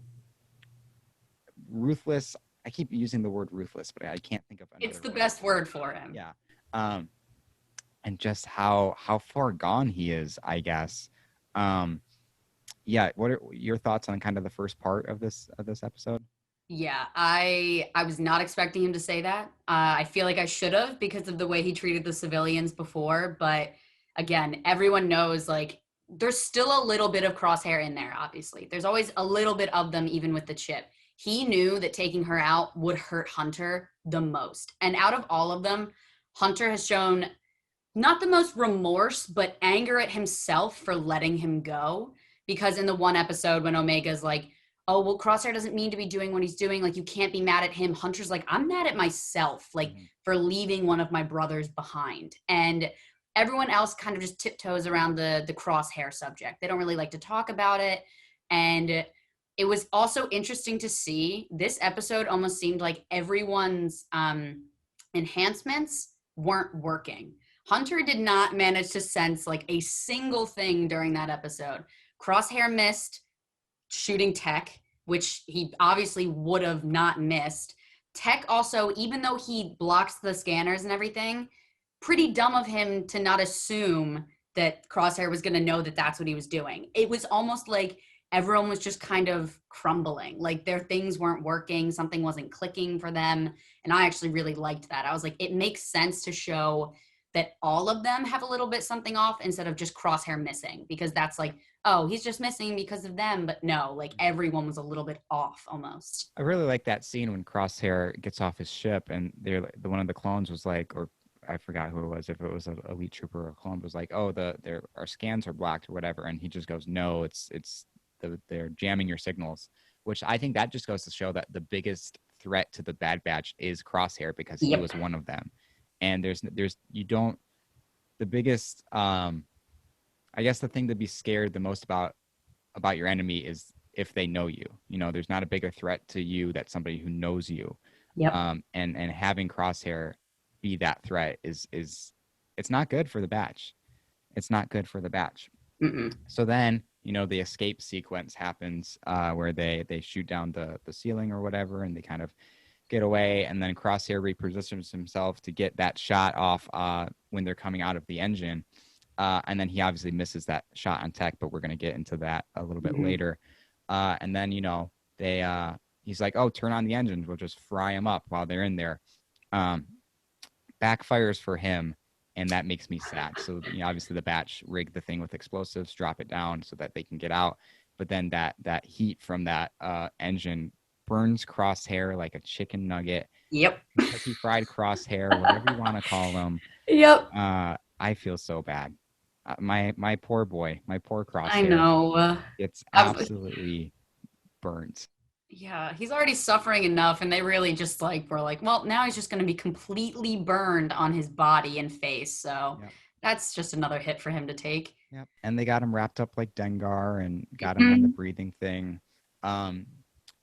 ruthless. I keep using the word ruthless, but I can't think of it's another the word. best word for him. Yeah. Um, and just how far gone he is, I guess. Um, yeah, what are your thoughts on kind of the first part of this episode? Yeah, I was not expecting him to say that. I feel like I should have because of the way he treated the civilians before. But again, everyone knows like there's still a little bit of Crosshair in there. Obviously, there's always a little bit of them, even with the chip. He knew that taking her out would hurt Hunter the most, and out of all of them, Hunter has shown not the most remorse, but anger at himself for letting him go. Because in the one episode when Omega's like, oh, well, Crosshair doesn't mean to be doing what he's doing. Like, you can't be mad at him. Hunter's like, I'm mad at myself, like, Mhm. for leaving one of my brothers behind. And everyone else kind of just tiptoes around the Crosshair subject. They don't really like to talk about it. And it was also interesting to see this episode almost seemed like everyone's enhancements weren't working. Hunter did not manage to sense like a single thing during that episode. Crosshair missed shooting Tech, which he obviously would have not missed. Tech also, even though he blocks the scanners and everything, pretty dumb of him to not assume that Crosshair was going to know that that's what he was doing. It was almost like everyone was just kind of crumbling. Like their things weren't working, something wasn't clicking for them. And I actually really liked that. I was like, it makes sense to show that all of them have a little bit something off instead of just Crosshair missing, because that's like, oh, he's just missing because of them. But no, like everyone was a little bit off almost. I really like that scene when Crosshair gets off his ship and the one of the clones was like, or I forgot who it was, if it was an elite trooper or a clone, was like, oh, our scans are blocked or whatever, and he just goes, no, they're jamming your signals, which I think that just goes to show that the biggest threat to the Bad Batch is Crosshair because he Yep. was one of them, and there's you don't the biggest I guess the thing to be scared the most about your enemy is if they know you. You know, there's not a bigger threat to you that somebody who knows you. Yep. And having Crosshair be that threat is it's not good for the batch. It's not good for the batch. Mm-mm. So then, you know, the escape sequence happens where they shoot down the ceiling or whatever, and they kind of get away, and then Crosshair repositions himself to get that shot off when they're coming out of the engine. And then he obviously misses that shot on Tech, but we're going to get into that a little bit Mm-hmm. later. And then, you know, he's like, oh, turn on the engines. We'll just fry them up while they're in there. Um, Backfires for him, and that makes me sad. So, you know, obviously the batch rig the thing with explosives, drop it down so that they can get out. But then that heat from that engine burns Crosshair like a chicken nugget. Yep. Kentucky Fried Crosshair, whatever you want to call them. Yep. I feel so bad. My poor boy, my poor I Crosshair, know. gets I've, absolutely burnt. yeah, he's already suffering enough, and they really just like were like, well, now he's just going to be completely burned on his body and face. So Yep. that's just another hit for him to take. Yep. And they got him wrapped up like Dengar and got him on the Mhm. breathing thing. Um,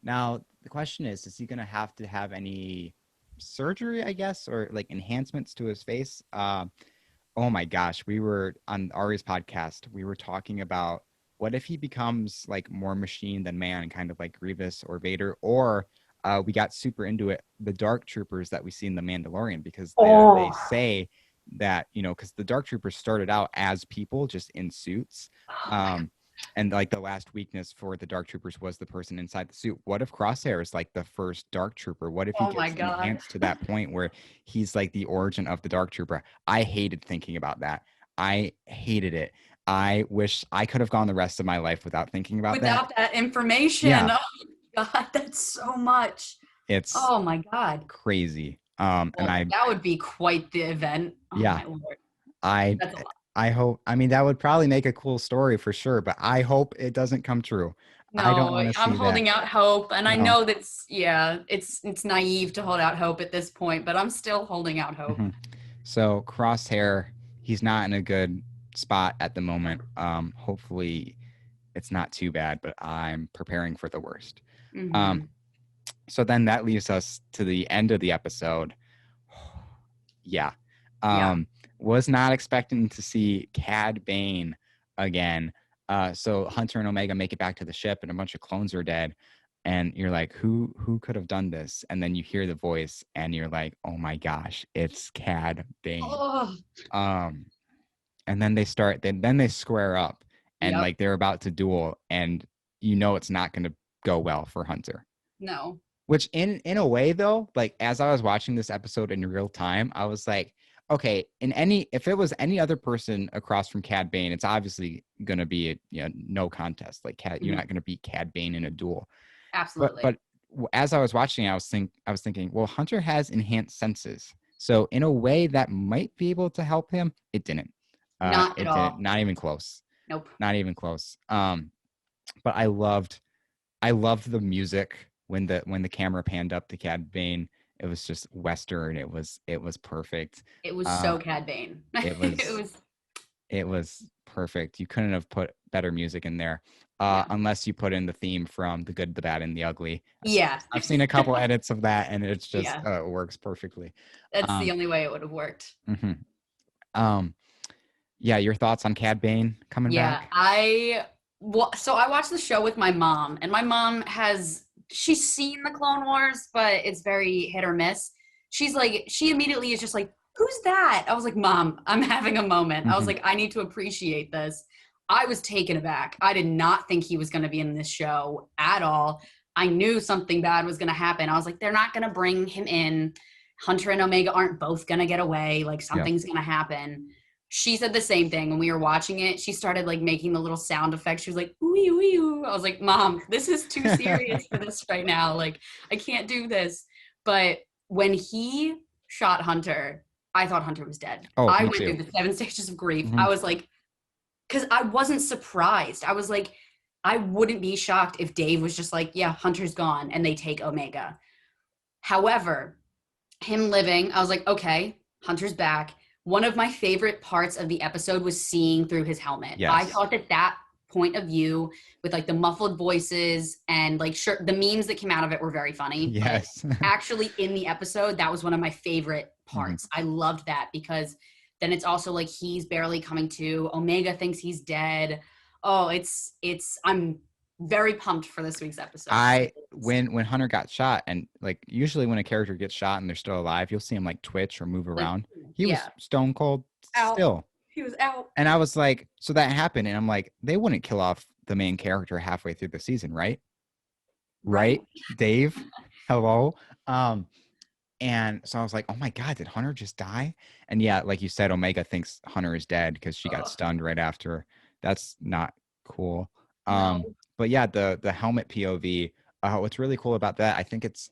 Now the question is he gonna have to have any surgery, I guess, or like enhancements to his face? Oh my gosh, we were on Ari's podcast. We were talking about what if he becomes like more machine than man, kind of like Grievous or Vader, or we got super into it, the Dark Troopers that we see in The Mandalorian, because they Oh, say that, you know, because the Dark Troopers started out as people just in suits. oh my God. Um, and like the last weakness for the Dark Troopers was the person inside the suit. What if Crosshair is like the first Dark Trooper? What if he Oh my gets God. enhanced to that point where he's like the origin of the Dark Trooper? I hated thinking about that. I hated it. I wish I could have gone the rest of my life without thinking about that. Without that information, Yeah, oh my God, that's so much. it's Oh my God. crazy. And Well, that would be quite the event. Oh yeah, my Lord. I, That's a lot. I hope, I mean, that would probably make a cool story for sure, but I hope it doesn't come true. I don't No, want to I'm see that. holding out hope, and I No. know that's yeah, it's naive to hold out hope at this point, but I'm still holding out hope. Mhm. So Crosshair, he's not in a good spot at the moment. Hopefully it's not too bad, but I'm preparing for the worst. Um, Hmm. so then that leaves us to the end of the episode. Yeah. Yeah. Um, was not expecting to see Cad Bane again. So Hunter and Omega make it back to the ship, and a bunch of clones are dead. And you're like, who could have done this? And then you hear the voice, and you're like, oh my gosh, it's Cad Bane. Oh, Um, and then then they square up, and yep. like they're about to duel, and you know it's not going to go well for Hunter. No. Which in a way though, like as I was watching this episode in real time, I was like, okay, if it was any other person across from Cad Bane, it's obviously gonna be no contest. Like you're Mhm. not gonna beat Cad Bane in a duel. But Absolutely. but as I was watching, I was thinking, well, Hunter has enhanced senses, so in a way that might be able to help him. It didn't. Not at It didn't. all. Not even close. Nope. Not even close. But I loved the music when the camera panned up to Cad Bane. It was just Western. It was perfect. It was Uh, so Cad Bane. it It was was it was perfect. You couldn't have put better music in there, yeah. unless you put in the theme from The Good, the Bad, and the Ugly. Yeah. I've seen a couple edits of that, and it's just Yeah. it works perfectly. That's the Um, only way it would have worked. mhm. um, yeah, your thoughts on Cad Bane coming Yeah, back? so I watched the show with my mom, and my mom she's seen the Clone Wars, but it's very hit or miss. She immediately is just like, "Who's that?" I was like, "Mom, I'm having a moment." I was Mhm. like, "I need to appreciate this." I was taken aback. I did not think he was going to be in this show at all. I knew something bad was going to happen. I was like, "They're not going to bring him in. Hunter and Omega aren't both going to get away. Like Yeah. something's going to happen." She said the same thing when we were watching it. She started like making the little sound effects. She was like, ooh, ooh, ooh. I was like, Mom, this is too serious for this right now. Like, I can't do this. But when he shot Hunter, I thought Hunter was dead. Oh, I me went too. through the 7 stages of grief. Mhm. I was like, because I wasn't surprised. I was like, I wouldn't be shocked if Dave was just like, yeah, Hunter's gone and they take Omega. However, him living, I was like, okay, Hunter's back. one of my favorite parts of the episode was seeing through his helmet. I Yes. thought that point of view with like the muffled voices and like sure the memes that came out of it were very funny, but Yes. actually in the episode that was one of my favorite Mhm. parts. I loved that because then it's also like he's barely coming to. Omega thinks he's dead. Oh, it's I'm very pumped for this week's episode because I when Hunter got shot, and like usually when a character gets shot and they're still alive, you'll see him like twitch or move like around. He was yeah, stone cold out. still. He was out. And I was like, so that happened, and I'm like, they wouldn't kill off the main character halfway through the season, right? Right. Right, Dave? Hello. Um, and so I was like, oh my God, did Hunter just die? And yeah, like you said, Omega thinks Hunter is dead because she got Ugh, stunned right after. That's not cool. no. But yeah, the helmet POV, what's really cool about that, I think it's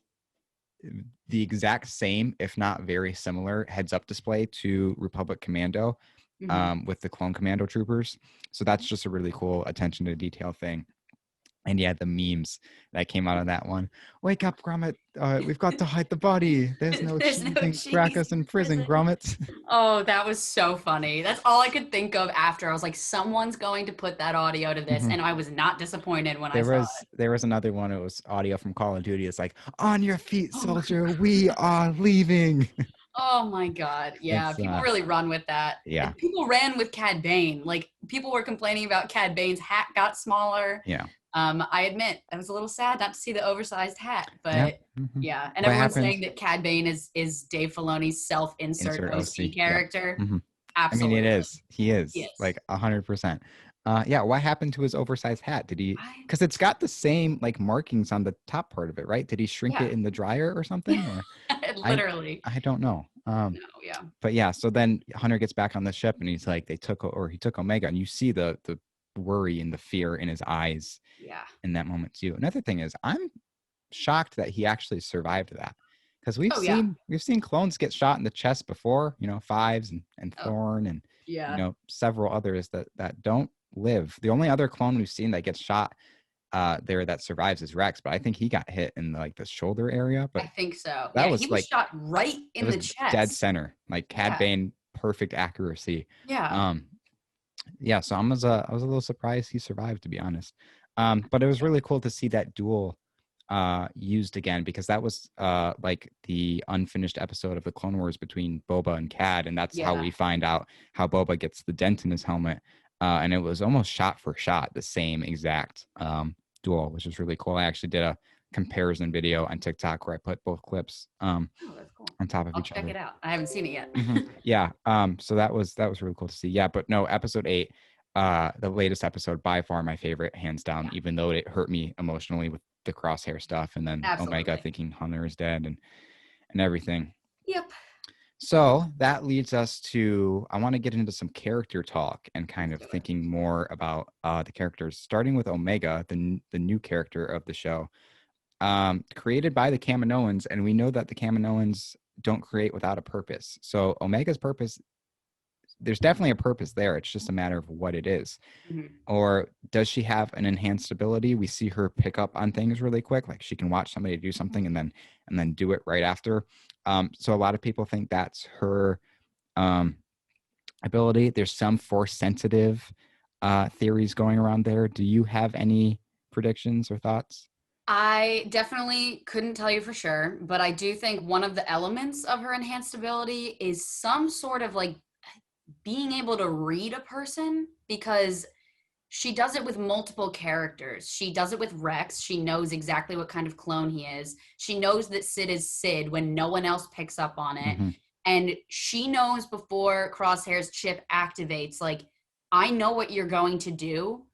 the exact same, if not very similar, heads up display to Republic Commando, Mhm. with the clone commando troopers. So that's just a really cool attention to detail thing. And yeah, the memes that came out of that one. Wake up, Grommet. We've got to hide the body. There's no There's cheese. You no can crack cheese us in in prison, prison. Grommet. Oh, that was so funny. That's all I could think of after. I was like, someone's going to put that audio to this, Mhm. and I was not disappointed when I saw it. There was another one. It was audio from Call of Duty. It's like, on your feet, Oh my, soldier. We are leaving. oh my God. Yeah, It's people really run with that. yeah, And people ran with Cad Bane. Like, people were complaining about Cad Bane's hat got smaller. yeah, I admit, I was a little sad not to see the oversized hat, yeah. but Mhm. yeah. And What everyone's happened? saying that Cad Bane is Dave Filoni's self-insert Insert OC OC. Yeah. character. Mhm. I mean, it Absolutely. is. He is Yes. like 100%. Yeah. What happened to his oversized hat? Did he? I, Because it's got the same like markings on the top part of it, right? Did he shrink yeah. it in the dryer or something? Or I, Literally. I don't know. No, yeah. But yeah. So then Hunter gets back on the ship, and he's like, he took Omega, and you see the worry and the fear in his eyes Yeah. in that moment too. Another thing is, I'm shocked that he actually survived that, because Oh, yeah. we've seen clones get shot in the chest before, Fives and Oh, Thorn, and yeah. several others that don't live. The only other clone we've seen that gets shot there that survives is Rex, but I think he got hit in like the shoulder area, I but think so. that Yeah, he was was like shot right it in was the dead chest. center, like Cad Yeah. Bane, perfect accuracy. Yeah. um yeah, so I was a little surprised he survived, to be honest. But it was Yeah. really cool to see that duel used again, because that was like the unfinished episode of the Clone Wars between Boba and Cad, and that's how Yeah. we find out how Boba gets the dent in his helmet. And it was almost shot for shot the same exact duel, which is really cool. I actually did a comparison video on TikTok where I put both clips Oh, that's cool. on top of I'll each check other. it out. I haven't seen it yet. Yeah. So that was really cool to see. Yeah, but no, episode 8, the latest episode, by far my favorite, hands down, Yeah. even though it hurt me emotionally with the crosshair stuff, and then Omega Absolutely. thinking Hunter is dead and everything. Yep. So that leads us to, I want to get into some character talk and kind Let's of do it. thinking more about the characters, starting with Omega, the new character of the show, created by the Kaminoans, and we know that the Kaminoans don't create without a purpose. So Omega's purpose, there's definitely a purpose there. It's just a matter of what it is. Mhm. Or does she have an enhanced ability? We see her pick up on things really quick, like she can watch somebody do something and then do it right after. So a lot of people think that's her ability. There's some force sensitive theories going around there. Do you have any predictions or thoughts? I definitely couldn't tell you for sure, but I do think one of the elements of her enhanced ability is some sort of like being able to read a person, because she does it with multiple characters. She does it with Rex. She knows exactly what kind of clone he is. She knows that Sid is Sid when no one else picks up on it. Mm-hmm. And she knows before Crosshair's chip activates, like, I know what you're going to do.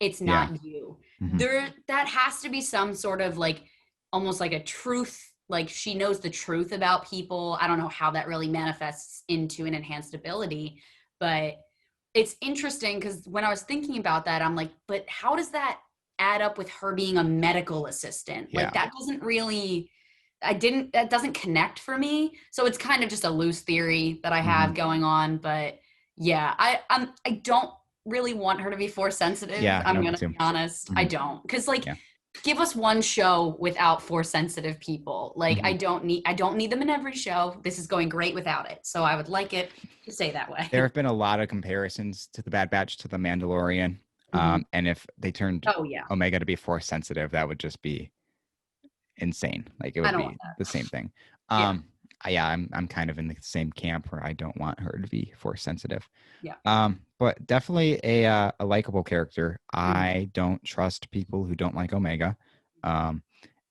It's Yeah. not you. Mm-hmm. That has to be some sort of like almost like a truth. Like, she knows the truth about people. I don't know how that really manifests into an enhanced ability, but it's interesting because when I was thinking about that, I'm like, but how does that add up with her being a medical assistant? Yeah. Like, that doesn't really, that doesn't connect for me. So it's kind of just a loose theory that I have going on. But yeah, I don't really want her to be force sensitive. Yeah, I'm no, me going to too. be honest. I Mm-hmm. don't. Because, like, Yeah. give us one show without force sensitive people. Like Mhm. I don't need them in every show. This is going great without it. So I would like it to stay that There way. have been a lot of comparisons to the Bad Batch to the Mandalorian. Mhm. And if they turned Oh yeah. Omega to be force sensitive, that would just be insane. Like it I would don't want be the that. same thing. Yeah. Yeah, I'm kind of in the same camp where I don't want her to be force sensitive. Yeah. But definitely a likable character. Mhm. I don't trust people who don't like Omega. Um,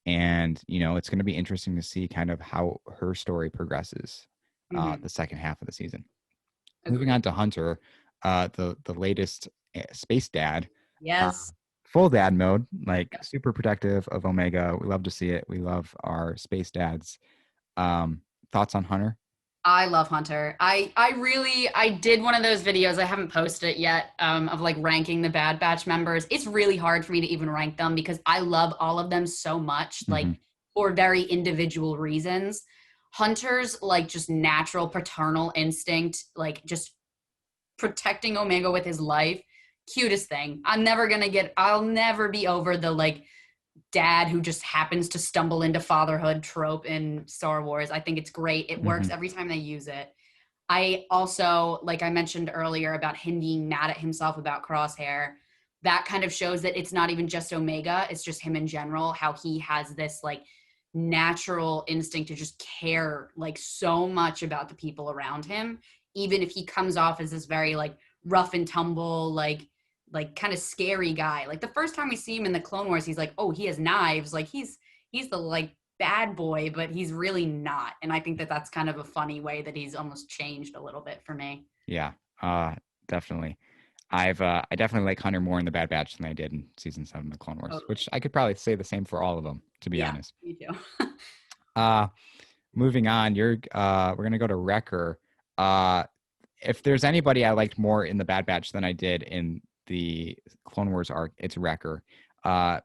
and it's going to be interesting to see kind of how her story progresses Mhm. the second half of the season. Moving on Agreed. to Hunter, the latest space dad, uh, Yes. full dad mode, like super protective of Omega. We love to see it. We love our space dads. Um, Thoughts on Hunter? I love Hunter. I did one of those videos. I haven't posted it yet, of like ranking the Bad Batch members. It's really hard for me to even rank them because I love all of them so much, like Hmm. for very individual reasons. Hunter's like just natural paternal instinct, like just protecting Omega with his life, cutest thing. I'll never be over the like dad who just happens to stumble into fatherhood trope in Star Wars. I think it's great. It Hmm. works every time they use it. I also, like I mentioned earlier about him being mad at himself about Crosshair, that kind of shows that it's not even just Omega, it's just him in general, how he has this like natural instinct to just care like so much about the people around him, even if he comes off as this very like rough and tumble, like kind of scary guy. Like the first time we see him in the Clone Wars, he's like, oh, he has knives. Like he's the like bad boy, but he's really not. And I think that that's kind of a funny way that he's almost changed a little bit for me. Yeah, definitely. I definitely like Hunter more in the Bad Batch than I did in season 7 of the Clone Wars, which Totally. I could probably say the same for all of them, to be Yeah, honest. me too. Uh, Moving on, we're gonna go to Wrecker. Uh, if there's anybody I liked more in the Bad Batch than I did in the Clone Wars arc, it's Wrecker.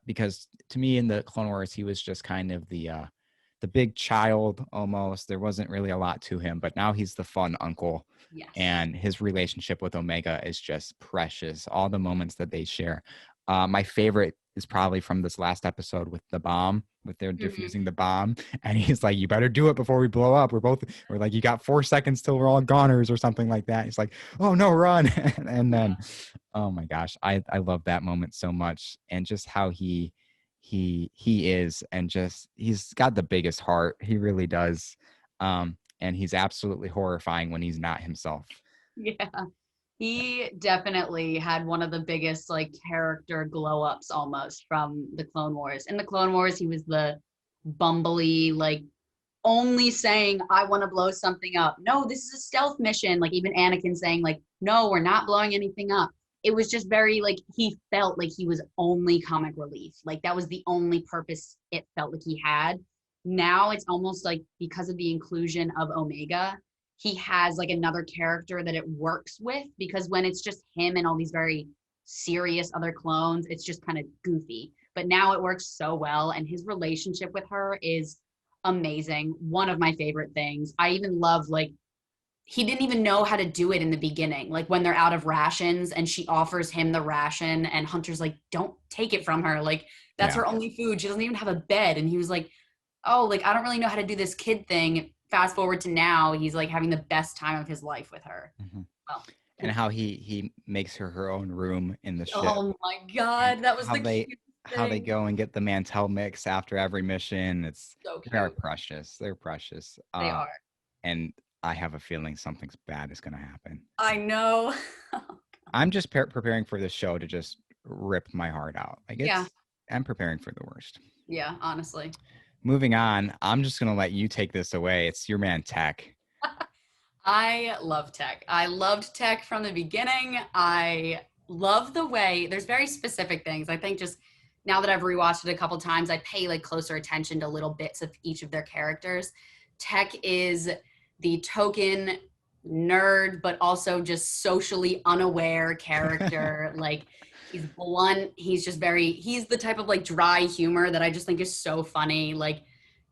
Because to me in the Clone Wars, he was just kind of the big child almost. There wasn't really a lot to him, but now he's the fun uncle, Yes. and his relationship with Omega is just precious. All the moments that they share. My favorite is probably from this last episode with the bomb, with their Mhm. defusing the bomb, and he's like, "You better do it before we blow up. We're like, you got 4 seconds till we're all goners or something like that." He's like, "Oh no, run!" And then, oh my gosh, I love that moment so much, and just how he is, and just he's got the biggest heart. He really does. And he's absolutely horrifying when he's not himself. Yeah. He definitely had one of the biggest like character glow ups almost from the Clone Wars. In the Clone Wars, he was the bumbly, like only saying, I want to blow something up. No, this is a stealth mission. Like even Anakin saying, like, no, we're not blowing anything up. It was just very like he felt like he was only comic relief. Like that was the only purpose it felt like he had. Now it's almost like because of the inclusion of Omega, he has like another character that it works with because when it's just him and all these very serious other clones, it's just kind of goofy. But now it works so well and his relationship with her is amazing. One of my favorite things. I even love like he didn't even know how to do it in the beginning. Like when they're out of rations and she offers him the ration and Hunter's like, "Don't take it from her. Like that's Yeah. her only food. She doesn't even have a bed." And he was like, "Oh, like I don't really know how to do this kid thing." Fast forward to now, he's like having the best time of his life with her. Mhm. Well, And how he makes her own room in the ship, oh my and god, that was how the they cutest how they thing. go and get the Mantel mix after every mission. So They are cute. precious. They're precious. They are. And I have a feeling something's bad is going to happen. I know. I'm just preparing for this show to just rip my heart out. Like Yeah. I'm preparing for the worst. Yeah, honestly. Moving on, I'm just going to let you take this away. It's your man Tech. I love tech. I loved tech from the beginning. I love the way there's very specific things. I think just now that I've rewatched it a couple times, I pay like closer attention to little bits of each of their characters. Tech is the token nerd, but also just socially unaware character. Like he's blunt. He's the type of like dry humor that I just think is so funny. Like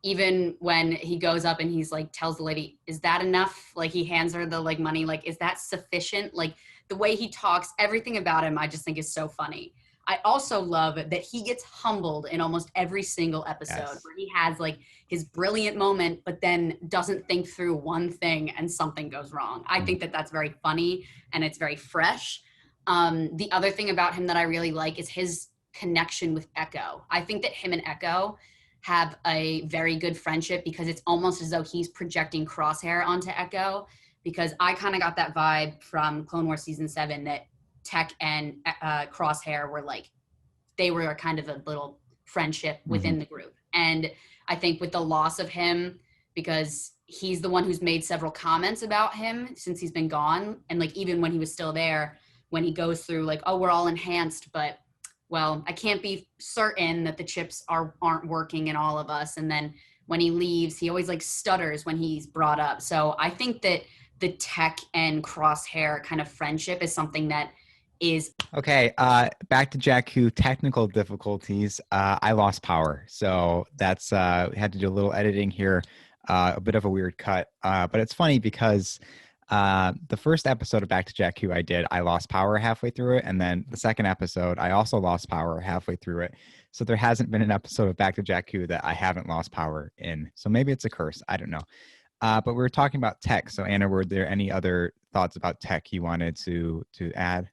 even when he goes up and he's like tells the lady, is that enough? Like he hands her the like money, like is that sufficient? Like the way he talks, everything about him I just think is so funny. I also love that he gets humbled in almost every single episode Yes. where he has like his brilliant moment, but then doesn't think through one thing and something goes wrong. I Mhm. think that that's very funny and it's very fresh. The other thing about him that I really like is his connection with Echo. I think that him and Echo have a very good friendship because it's almost as though he's projecting Crosshair onto Echo. Because I kind of got that vibe from Clone Wars season 7 that Tech and Crosshair were like, they were kind of a little friendship Mhm. within the group. And I think with the loss of him, because he's the one who's made several comments about him since he's been gone. And like, even when he was still there, when he goes through like, oh, we're all enhanced, but well, I can't be certain that the chips aren't working in all of us. And then when he leaves, he always like stutters when he's brought up. So I think that the Tech and Crosshair kind of friendship is something that is. Okay, back to Jakku, technical difficulties. I lost power. So that's we had to do a little editing here, a bit of a weird cut. But it's funny because the first episode of Back to Jakku I lost power halfway through it. And then the second episode, I also lost power halfway through it. So there hasn't been an episode of Back to Jakku that I haven't lost power in. So maybe it's a curse. I don't know. But we were talking about tech. So Anna, were there any other thoughts about tech you wanted to add?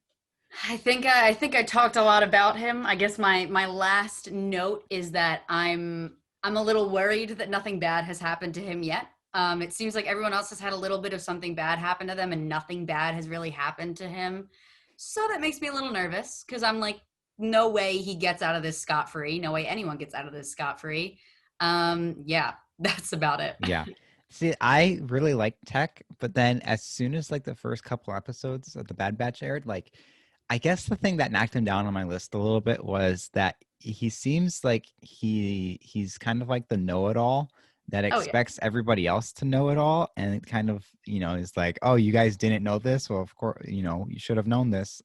I think I talked a lot about him. I guess my last note is that I'm a little worried that nothing bad has happened to him yet. It seems like everyone else has had a little bit of something bad happen to them, and nothing bad has really happened to him. So that makes me a little nervous because I'm like, no way he gets out of this scot free. No way anyone gets out of this scot free. Yeah, that's about it. Yeah. See, I really like tech, but then as soon as like the first couple episodes of the Bad Batch aired, like I guess the thing that knocked him down on my list a little bit was that he seems like he's kind of like the know-it-all that Oh yeah, expects everybody else to know it all, and it kind of, is like, oh, you guys didn't know this? Well, of course, you should have known this.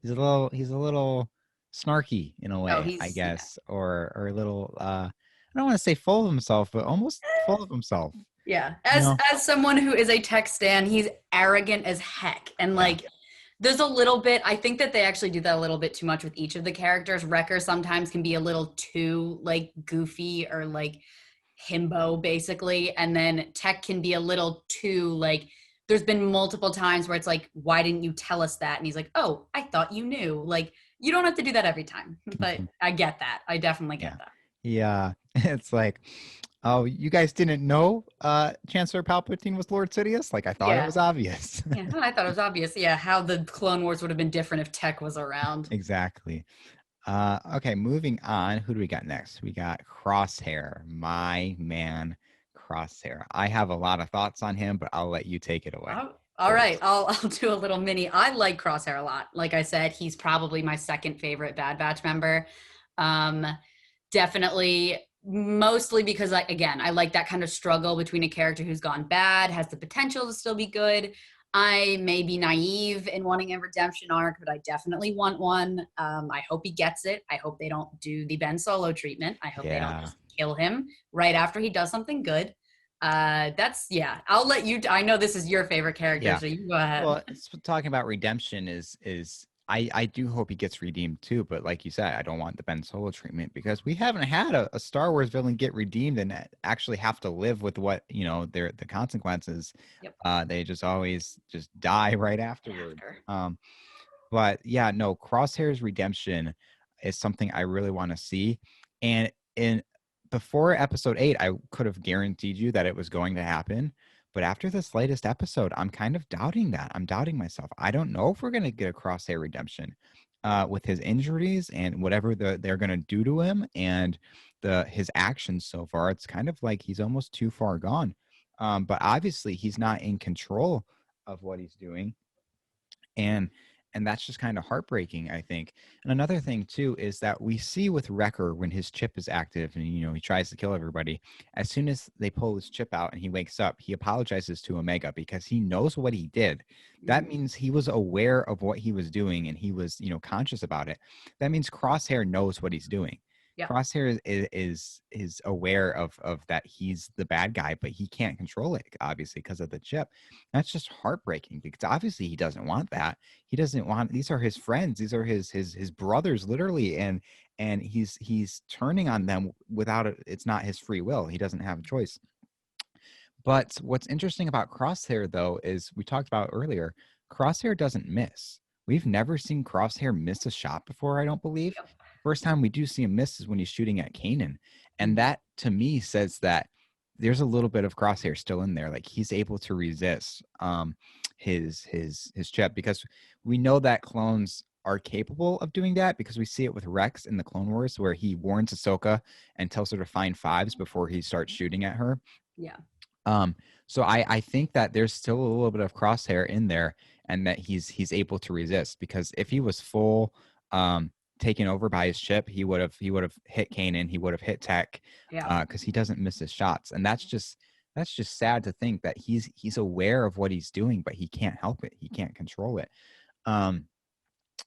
He's a little snarky in a oh way, I he's yeah. guess, or a little I don't want to say full of himself, but almost full of himself. Yeah, You know? as someone who is a tech stan, he's arrogant as heck, and Yeah. like there's a little bit. I think that they actually do that a little bit too much with each of the characters. Wrecker sometimes can be a little too like goofy or like himbo, basically, and then Tech can be a little too like. There's been multiple times where it's like, why didn't you tell us that? And he's like, oh, I thought you knew. Like, you don't have to do that every time, but Mhm. I get that. I definitely Yeah. get that. Yeah. It's like, oh, you guys didn't know Chancellor Palpatine was Lord Sidious? Like I thought it Yeah. was obvious. Yeah, I thought it was obvious. Yeah, how the Clone Wars would have been different if Tech was around. Exactly. Okay, moving on. Who do we got next? We got Crosshair, my man, Crosshair. I have a lot of thoughts on him, but I'll let you take it away All right, first. I'll do a little mini. I like Crosshair a lot. Like I said, he's probably my second favorite Bad Batch member. Um, Definitely, mostly because I like that kind of struggle between a character who's gone bad, has the potential to still be good. I may be naive in wanting a redemption arc, but I definitely want one. I hope he gets it. I hope they don't do the Ben Solo treatment. I hope they don't Yeah. just kill him right after he does something good. That's yeah. I'll let you. I know this is your favorite character, Yeah. so you go ahead. Well, talking about redemption is I do hope he gets redeemed too, but like you said, I don't want the Ben Solo treatment because we haven't had a Star Wars villain get redeemed and actually have to live with what the consequences. Yep. They just always just die right afterward. After. But yeah, no, Crosshair's redemption is something I really want to see, and in before episode 8, I could have guaranteed you that it was going to happen. But after this latest episode, I'm kind of doubting that. I'm doubting myself. I don't know if we're going to get a Crosshair redemption with his injuries and whatever they're going to do to him and his actions so far. It's kind of like he's almost too far gone. But obviously, he's not in control of what he's doing, and that's just kind of heartbreaking, I think. And another thing too is that we see with Wrecker when his chip is active and he tries to kill everybody, as soon as they pull his chip out and he wakes up, he apologizes to Omega because he knows what he did. That Mhm. means he was aware of what he was doing and he was conscious about it. That means Crosshair knows what he's doing. Yep. Crosshair is aware of that he's the bad guy, but he can't control it, obviously, because of the chip. That's just heartbreaking because obviously he doesn't want that. He doesn't want, these are his friends, these are his brothers, literally, and he's turning on them without it. It's not his free will. He doesn't have a choice. But what's interesting about Crosshair, though, is we talked about earlier, Crosshair doesn't miss. We've never seen Crosshair miss a shot before, I don't believe. Yep. First time we do see him miss is when he's shooting at Kanan. And Mhm. that, to me, says that there's a little bit of Crosshair still in there. Like, he's able to resist his chip, because we know that clones are capable of doing that, because we see it with Rex in the Clone Wars, where he warns Ahsoka and tells her to find fives before he starts shooting at her. Yeah. Um, so I think that there's still a little bit of Crosshair in there, and that he's able to resist, because if he was full taken over by his chip, he would have hit Kanan, he would have hit Tech, Yeah. because he doesn't miss his shots. And that's just sad to think that he's aware of what he's doing, but he can't help it. He can't control it. Um,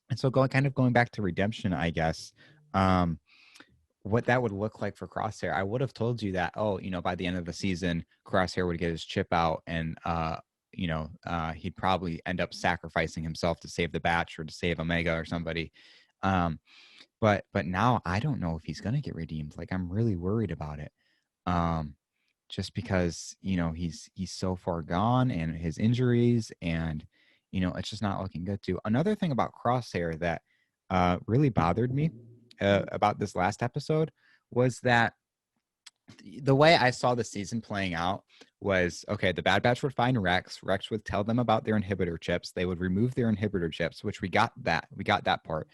and so going back to redemption, I guess. What that would look like for Crosshair, I would have told you that, oh, by the end of the season, Crosshair would get his chip out, and he'd probably end up sacrificing himself to save the batch, or to save Omega or somebody. Um, but now I don't know if he's gonna get redeemed. Like, I'm really worried about it. Um, just because he's so far gone, and his injuries, and it's just not looking good too. Another thing about Crosshair that really bothered me about this last episode was that the way I saw the season playing out was, okay, the Bad Batch would find Rex. Rex would tell them about their inhibitor chips. They would remove their inhibitor chips, which we got that part.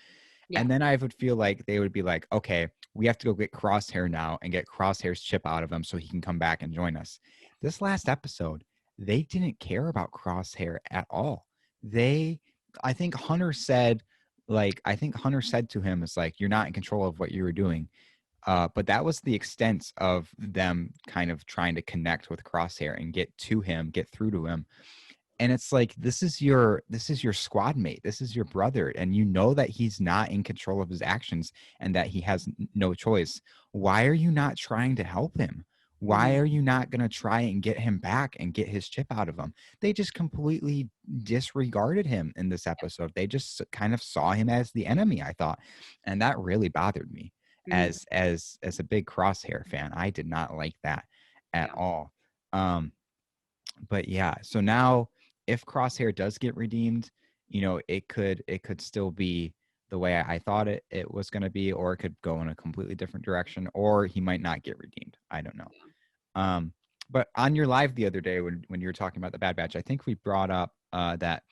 Yeah. And then I would feel like they would be like, okay, we have to go get Crosshair now and get Crosshair's chip out of him so he can come back and join us. This last episode, they didn't care about Crosshair at all. I think Hunter said, to him, it's like, you're not in control of what you were doing. But that was the extent of them kind of trying to connect with Crosshair and get to him, get through to him. And it's like, this is your squad mate, this is your brother, and that he's not in control of his actions, and that he has no choice. Why are you not trying to help him? Why Mhm. are you not going to try and get him back and get his chip out of him? They just completely disregarded him in this episode. They just kind of saw him as the enemy, I thought, and that really bothered me. Mhm. As a big Crosshair fan, I did not like that at Yeah. all. But yeah, so now if Crosshair does get redeemed, it could still be the way I thought it was going to be, or it could go in a completely different direction, or he might not get redeemed. I don't know. Um, but on your live the other day, when you were talking about the Bad Batch, I think we brought up that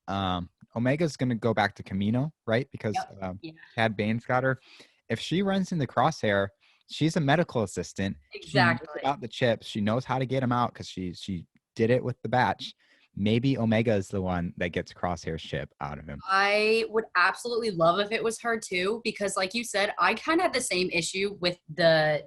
Omega's going to go back to Camino, right? Because Yep. Yeah. Cad Bane's got her. If she runs in the Crosshair, she's a medical assistant. She knows Exactly. about the chips. She knows how to get them out, because she did it with the batch. Maybe Omega is the one that gets Crosshair's chip out of him. I would absolutely love if it was her too, because like you said, I kind of had the same issue with the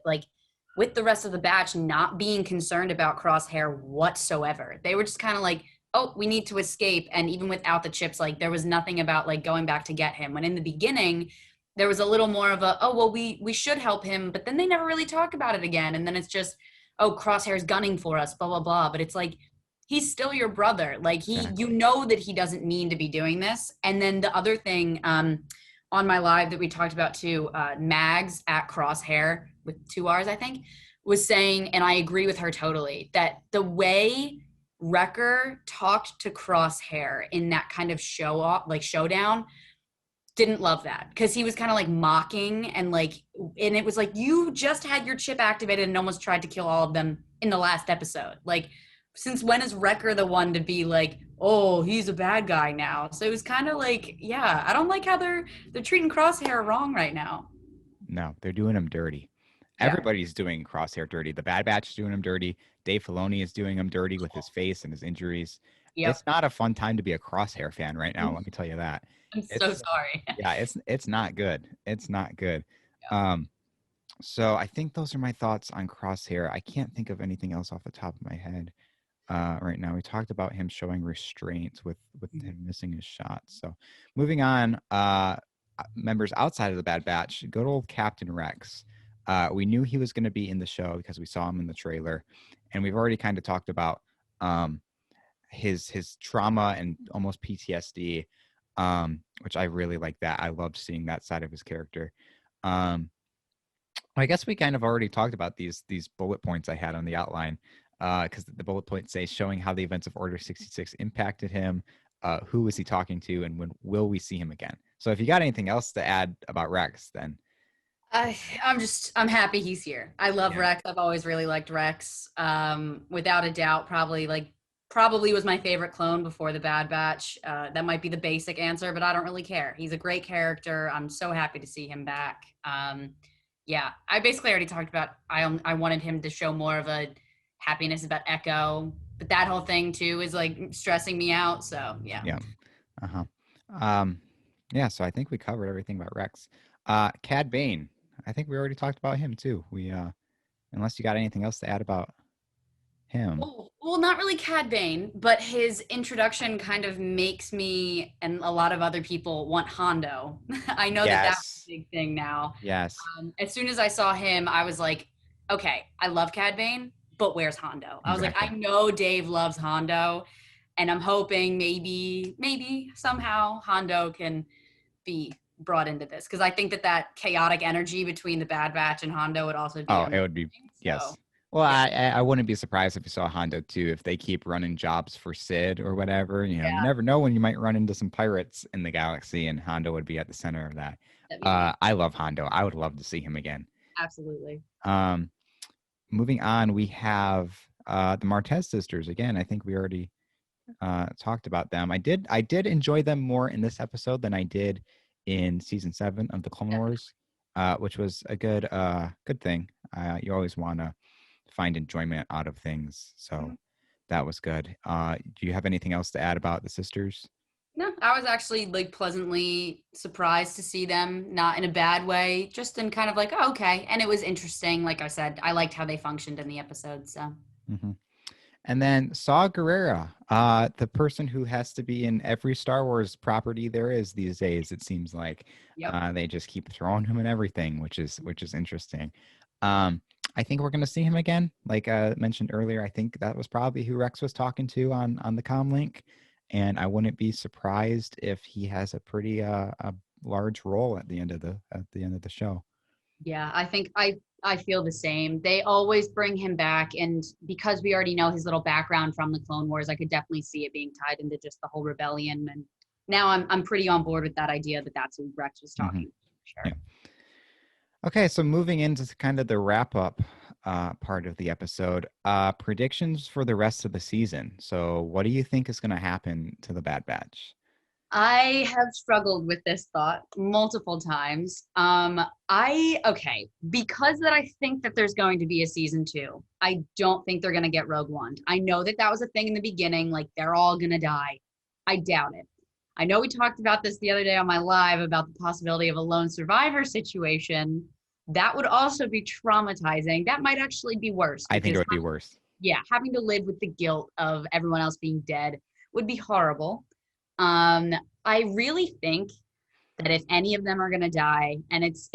rest of the batch not being concerned about Crosshair whatsoever. They were just kind of like, oh, we need to escape. And even without the chips, like there was nothing about like going back to get him. When in the beginning, there was a little more of a, oh, well, we should help him, but then they never really talk about it again. And then it's just, oh, Crosshair's gunning for us, blah, blah, blah. But it's like, he's still your brother. Like you Exactly. know that he doesn't mean to be doing this. And then the other thing on my live that we talked about too, Mags at Crosshair with 2 R's, I think, was saying, and I agree with her totally, that the way Wrecker talked to Crosshair in that kind of show off, like showdown, didn't love that because he was kind of like mocking and it was like you just had your chip activated and almost tried to kill all of them in the last episode. Like, since when is Wrecker the one to be like, oh, he's a bad guy now? So it was kind of like, yeah, I don't like how they're treating Crosshair wrong right now. No, they're doing him dirty. Yeah. Everybody's doing Crosshair dirty. The Bad Batch is doing him dirty. Dave Filoni is doing him dirty with his face and his injuries. Yep. It's not a fun time to be a Crosshair fan right now. Let me tell you that. I'm so It's sorry. Yeah, it's not good. It's not good. Yeah. Um, so I think those are my thoughts on Crosshair. I can't think of anything else off the top of my head right now. We talked about him showing restraint with him missing his shot. So moving on. members outside of the Bad Batch, good old Captain Rex. We knew he was going to be in the show because we saw him in the trailer, and we've already kind of talked about his trauma and almost PTSD, which I really like that. I loved seeing that side of his character. I guess we kind of already talked about these bullet points I had on the outline, because the bullet points say showing how the events of Order 66 impacted him, who is he talking to, and when will we see him again. So if you got anything else to add about Rex, then I'm happy he's here. I love yeah, Rex. I've always really liked Rex. Without a doubt, probably was my favorite clone before the Bad Batch. That might be the basic answer, but I don't really care. He's a great character. I'm so happy to see him back. Yeah, I basically already talked about. I wanted him to show more of a happiness about Echo, but that whole thing too is like stressing me out. So yeah. yeah, uh-huh. Yeah, so I think we covered everything about Rex. Cad Bane, I think we already talked about him too. We unless you got anything else to add about him. Well, not really Cad Bane, but his introduction kind of makes me and a lot of other people want Hondo. I know that that's a Yes, big thing now. yes, As soon as I saw him, I was like, okay, I love Cad Bane, but where's Hondo? I was like, I exactly. know Dave loves Hondo, and I'm hoping maybe somehow Hondo can be brought into this because I think that chaotic energy between the Bad Batch and Hondo would also be Oh, it amazing. would be So yes. Well, yeah, I wouldn't be surprised if you saw Hondo too. If they keep running jobs for Sid or whatever, you yeah, never know when you might run into some pirates in the galaxy, and Hondo would be at the center of that. that'd be amazing. I love Hondo. I would love to see him again. Absolutely. Um, moving on, we have the Martez sisters again. I think we already talked about them. I did enjoy them more in this episode than I did in season 7 of the Clone Definitely. Wars, which was a good thing. You always want to find enjoyment out of things, so that was good. Do you have anything else to add about the sisters? No, I was actually like pleasantly surprised to see them, not in a bad way, just in kind of like, oh, okay. And it was interesting. Like I said, I liked how they functioned in the episode. So, Hmm. And then Saw Gerrera, the person who has to be in every Star Wars property there is these days. It seems like yep. they just keep throwing him in everything, which is interesting. Um, I think we're going to see him again. Like mentioned earlier, I think that was probably who Rex was talking to on the comm link, and I wouldn't be surprised if he has a pretty a large role at the end of the show. Yeah, I think I feel the same. They always bring him back, and because we already know his little background from the Clone Wars, I could definitely see it being tied into just the whole rebellion. And now I'm pretty on board with that idea that that's who Rex was Hmm. talking to. Yeah. Sure. Okay, so moving into kind of the wrap up part of the episode, predictions for the rest of the season. So, what do you think is going to happen to the Bad Batch? I have struggled with this thought multiple times. Okay, because that I think that there's going to be a season 2. I don't think they're going to get Rogue One. I know that that was a thing in the beginning, like they're all going to die. I doubt it. I know we talked about this the other day on my live about the possibility of a lone survivor situation. That would also be traumatizing. That might actually be worse I think it because, would be worse. yeah, having to live with the guilt of everyone else being dead would be horrible. I really think that if any of them are going to die, and it's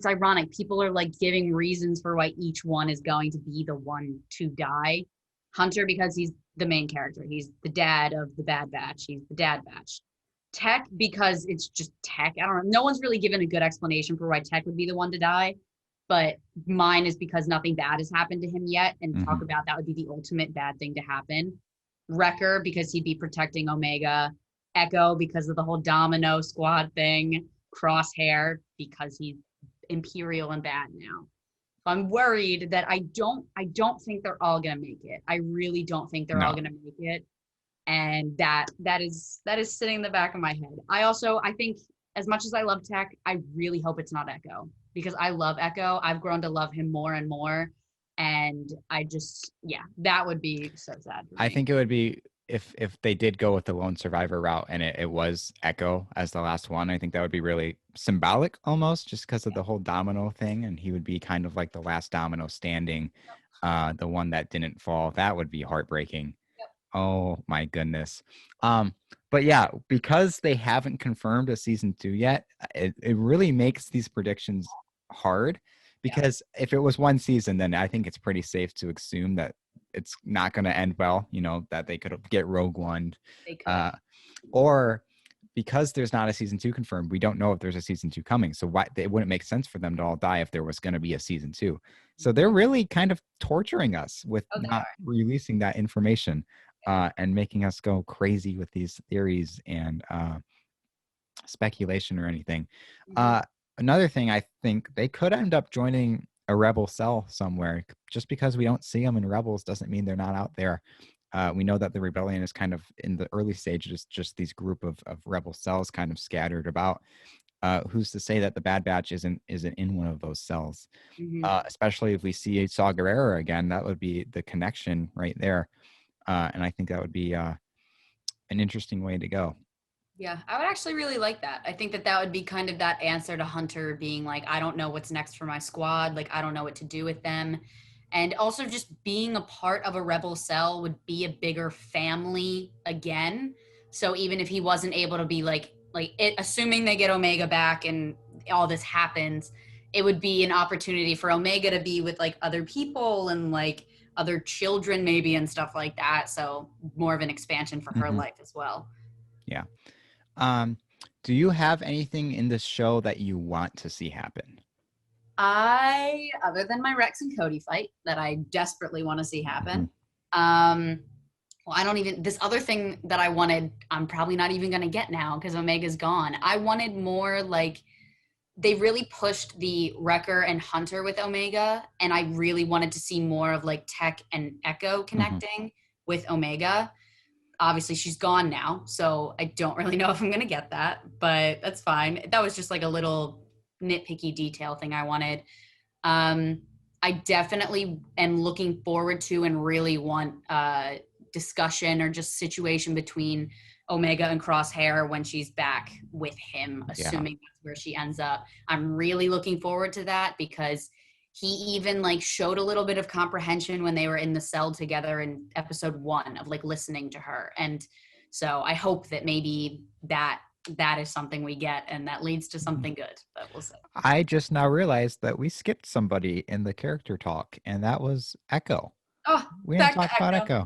ironic, people are like giving reasons for why each one is going to be the one to die. Hunter because he's the main character, he's the dad of the Bad Batch, he's the Dad Batch. Tech because it's just Tech. I don't know. No one's really given a good explanation for why Tech would be the one to die, but mine is because nothing bad has happened to him yet, and talk Hmm. about that would be the ultimate bad thing to happen. Wrecker because he'd be protecting Omega. Echo because of the whole Domino Squad thing. Crosshair because he's Imperial and bad now. So I'm worried that I don't think they're all gonna make it. I really don't think they're all No, gonna make it. And that is sitting in the back of my head. I think as much as I love Tech, I really hope it's not Echo because I love Echo. I've grown to love him more and more. And I just, yeah, that would be so sad for I me. think it would be if they did go with the lone survivor route and it was Echo as the last one. I think that would be really symbolic almost, just because of the whole domino thing, and he would be kind of like the last domino standing, the one that didn't fall. That would be heartbreaking. Oh my goodness. Um, But yeah, because they haven't confirmed a season 2 yet, it really makes these predictions hard. Yeah, Because if it was one season, then I think it's pretty safe to assume that it's not going to end well. That they could get Rogue One, they could. uh, or because there's not a season 2 confirmed, we don't know if there's a season 2 coming. So why it wouldn't make sense for them to all die if there was going to be a season 2. So they're really kind of torturing us with Oh, they not are. releasing that information, and making us go crazy with these theories and speculation or anything. Mhm. Uh, Another thing, I think they could end up joining a rebel cell somewhere. Just because we don't see them in Rebels doesn't mean they're not out there. We know that the rebellion is kind of in the early stages, just these group of rebel cells kind of scattered about. Who's to say that the Bad Batch isn't in one of those cells? Mhm. Especially if we see Saw Gerrera again, that would be the connection right there. And I think that would be an interesting way to go. Yeah, I would actually really like that. I think that that would be kind of that answer to Hunter being like, I don't know what's next for my squad. Like, I don't know what to do with them. And also, just being a part of a rebel cell would be a bigger family again. So even if he wasn't able to be like it, assuming they get Omega back and all this happens, it would be an opportunity for Omega to be with like other people and like other children maybe and stuff like that. So more of an expansion for her Hmm. life as well. Yeah. Um, do you have anything in this show that you want to see happen? Other than my Rex and Cody fight that I desperately want to see Hmm. happen, well, I don't even, this other thing that I wanted, I'm probably not even going to get now because Omega's gone. I wanted more like, they really pushed the Wrecker and Hunter with Omega, and I really wanted to see more of like Tech and Echo Hmm. connecting with Omega. Obviously, she's gone now, so I don't really know if I'm going to get that, but that's fine. That was just like a little nitpicky detail thing I wanted. um, I definitely am looking forward to and really want discussion or just situation between Omega and Crosshair when she's back with him, Yeah. assuming that's where she ends up. I'm really looking forward to that because he even like showed a little bit of comprehension when they were in the cell together in episode 1 of like listening to her. And so I hope that maybe that is something we get and that leads to Mhm. something good, but we'll see. I just now realized that we skipped somebody in the character talk, and that was Echo. Oh, We didn't back to talk about Echo. Echo.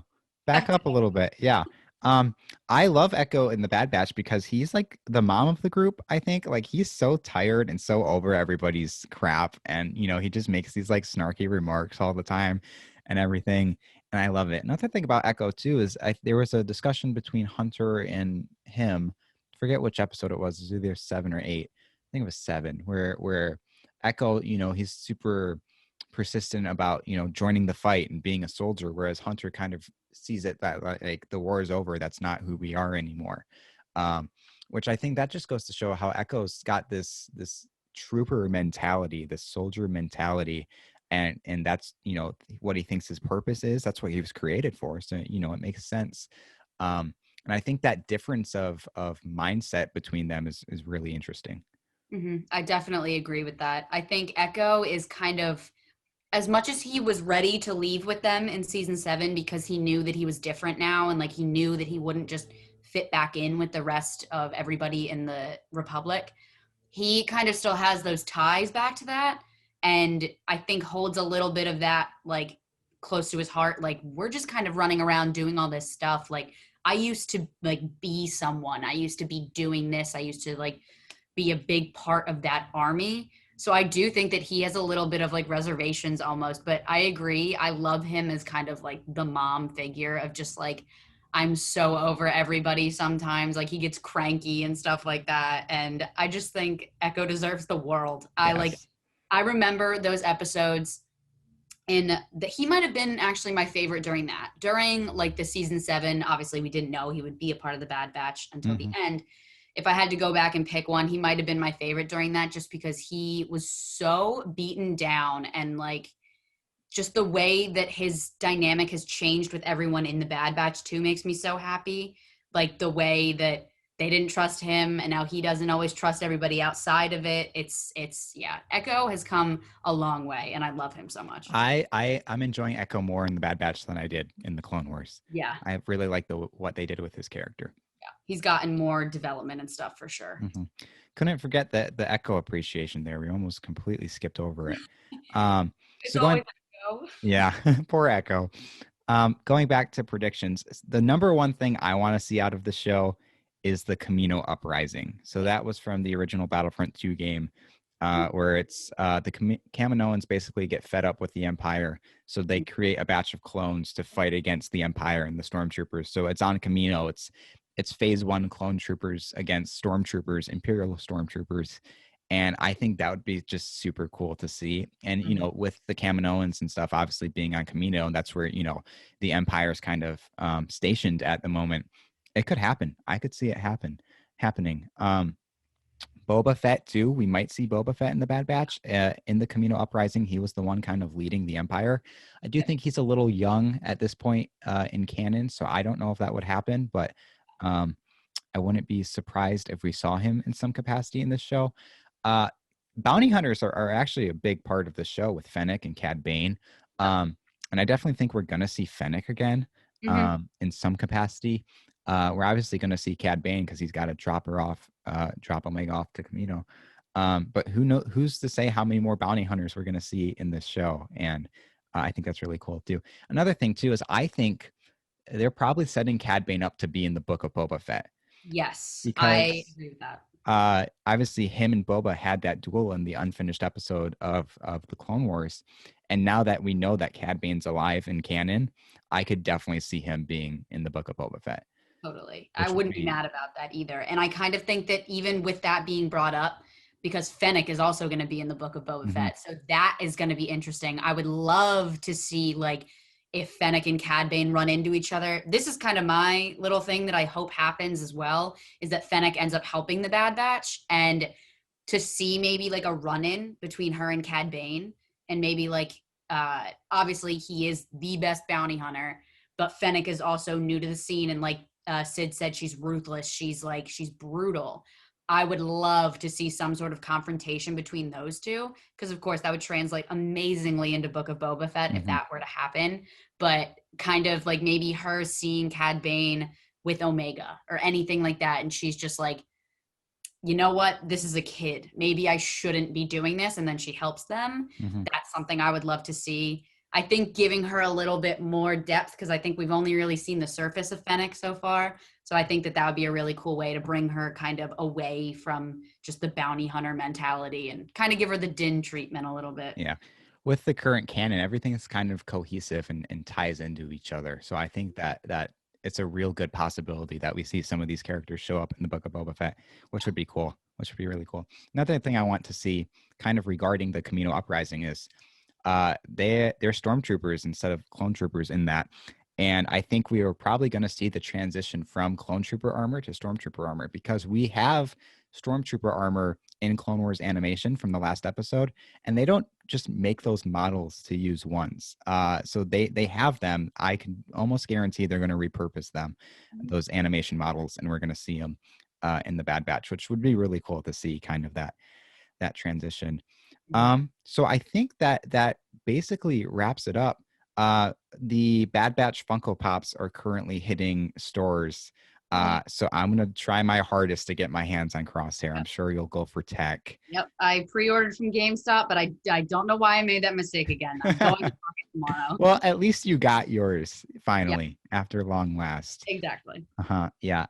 Back Back to up a little bit. Yeah. Um, I love Echo in the Bad Batch because he's like the mom of the group, I think. Like he's so tired and so over everybody's crap. And he just makes these like snarky remarks all the time and everything. And I love it. Another thing about Echo too is there was a discussion between Hunter and him. I forget which episode it was. It was either 7 or 8. I think it was 7, where Echo, he's super persistent about joining the fight and being a soldier, whereas Hunter kind of sees it that like the war is over, that's not who we are anymore. um which I think that just goes to show how Echo's got this trooper mentality, this soldier mentality, and that's what he thinks his purpose is. That's what he was created for, so it makes sense. And I think that difference of mindset between them is really interesting. I definitely agree with that. I think Echo is kind of, as much as he was ready to leave with them in season 7 because he knew that he was different now and like he knew that he wouldn't just fit back in with the rest of everybody in the Republic, he kind of still has those ties back to that, and I think holds a little bit of that like close to his heart. Like, we're just kind of running around doing all this stuff. Like, I used to like be someone, I used to be doing this, I used to like be a big part of that army. So I do think that he has a little bit of like reservations almost, but I agree. I love him as kind of like the mom figure of just like, I'm so over everybody sometimes. Like, he gets cranky and stuff like that. And I just think Echo deserves the world. Yes. I remember those episodes in that he might have been actually my favorite during that. During like the season 7, obviously we didn't know he would be a part of the Bad Batch until the Hmm. end. If I had to go back and pick one, he might have been my favorite during that just because he was so beaten down and like just the way that his dynamic has changed with everyone in the Bad Batch too makes me so happy. Like the way that they didn't trust him and now he doesn't always trust everybody outside of it. It's yeah, Echo has come a long way and I love him so much. I'm enjoying Echo more in the Bad Batch than I did in the Clone Wars. Yeah. I really like what they did with his character. he's gotten more development and stuff for sure. Mhm. Couldn't forget the Echo appreciation there. We almost completely skipped over it. Um, It's so always going, a go. yeah, poor Echo. Going back to predictions, the number one thing I want to see out of the show is the Camino Uprising. So Yeah. that was from the original Battlefront 2 game, where it's the Kaminoans basically get fed up with the Empire, so they create a batch of clones to fight against the Empire and the Stormtroopers. So it's on Camino. It's Phase 1 clone troopers against Stormtroopers, Imperial Stormtroopers, and I think that would be just super cool to see. And Mhm. with the Kaminoans and stuff, obviously being on Camino, and that's where the Empire's kind of stationed at the moment. It could happen. I could see it happening. Boba Fett too. We might see Boba Fett in the Bad Batch. In the Camino Uprising, he was the one kind of leading the Empire. I do Yeah, think he's a little young at this point in canon, so I don't know if that would happen, but um, I wouldn't be surprised if we saw him in some capacity in this show. Uh, Bounty hunters are actually a big part of the show with Fennec and Cad Bane. yep. And I definitely think we're going to see Fennec again Hmm. in some capacity. We're obviously going to see Cad Bane because he's got to drop a leg off to Camino. But who's to say how many more bounty hunters we're going to see in this show? And I think that's really cool too. Another thing too is I think they're probably setting Cad Bane up to be in the Book of Boba Fett Yes, I because agree with that. obviously him and Boba had that duel in the unfinished episode of the Clone Wars, and now that we know that Cad Bane's alive in canon, I could definitely see him being in the Book of Boba Fett, Totally. I which would wouldn't be be mad about that either. And I kind of think that even with that being brought up, because Fennec is also going to be in the Book of Boba mhm, Fett. So that is going to be interesting. I would love to see like if Fennec and Cad Bane run into each other. This is kind of my little thing that I hope happens as well, is that Fennec ends up helping the Bad Batch, and to see maybe like a run-in between her and Cad Bane, and maybe like obviously he is the best bounty hunter, but Fennec is also new to the scene, and like Sid said, she's ruthless. She's brutal. I would love to see some sort of confrontation between those two, because of course that would translate amazingly into Book of Boba Fett if mhm, that were to happen. But kind of like maybe her seeing Cad Bane with Omega or anything like that, and she's just like, you know what, this is a kid. Maybe I shouldn't be doing this. And then she helps them. mhm, That's something I would love to see. I think giving her a little bit more depth, because I think we've only really seen the surface of Fennec so far. So I think that that would be a really cool way to bring her kind of away from just the bounty hunter mentality and kind of give her the Din treatment a little bit. yeah. With the current canon, everything is kind of cohesive and ties into each other. So I think that it's a real good possibility that we see some of these characters show up in the Book of Boba Fett, which would be cool. Which would be really cool. Another thing I want to see, kind of regarding the Camino Uprising, is they're stormtroopers instead of clone troopers in that. And I think we are probably going to see the transition from clone trooper armor to stormtrooper armor, because we have stormtrooper armor in Clone Wars animation from the last episode, and they don't just make those models to use once. So they have them. I can almost guarantee they're going to repurpose them, those animation models, and we're going to see them in the Bad Batch, which would be really cool to see, kind of that transition. So I think that basically wraps it up. The Bad Batch Funko Pops are currently hitting stores. So I'm gonna try my hardest to get my hands on Crosshair. I'm Yep. sure you'll go for tech. Yep. I pre-ordered from GameStop, but I don't know why I made that mistake again. I'm going to Target tomorrow. Well, at least you got yours Yeah, finally after long last. exactly. Uh-huh. Yeah.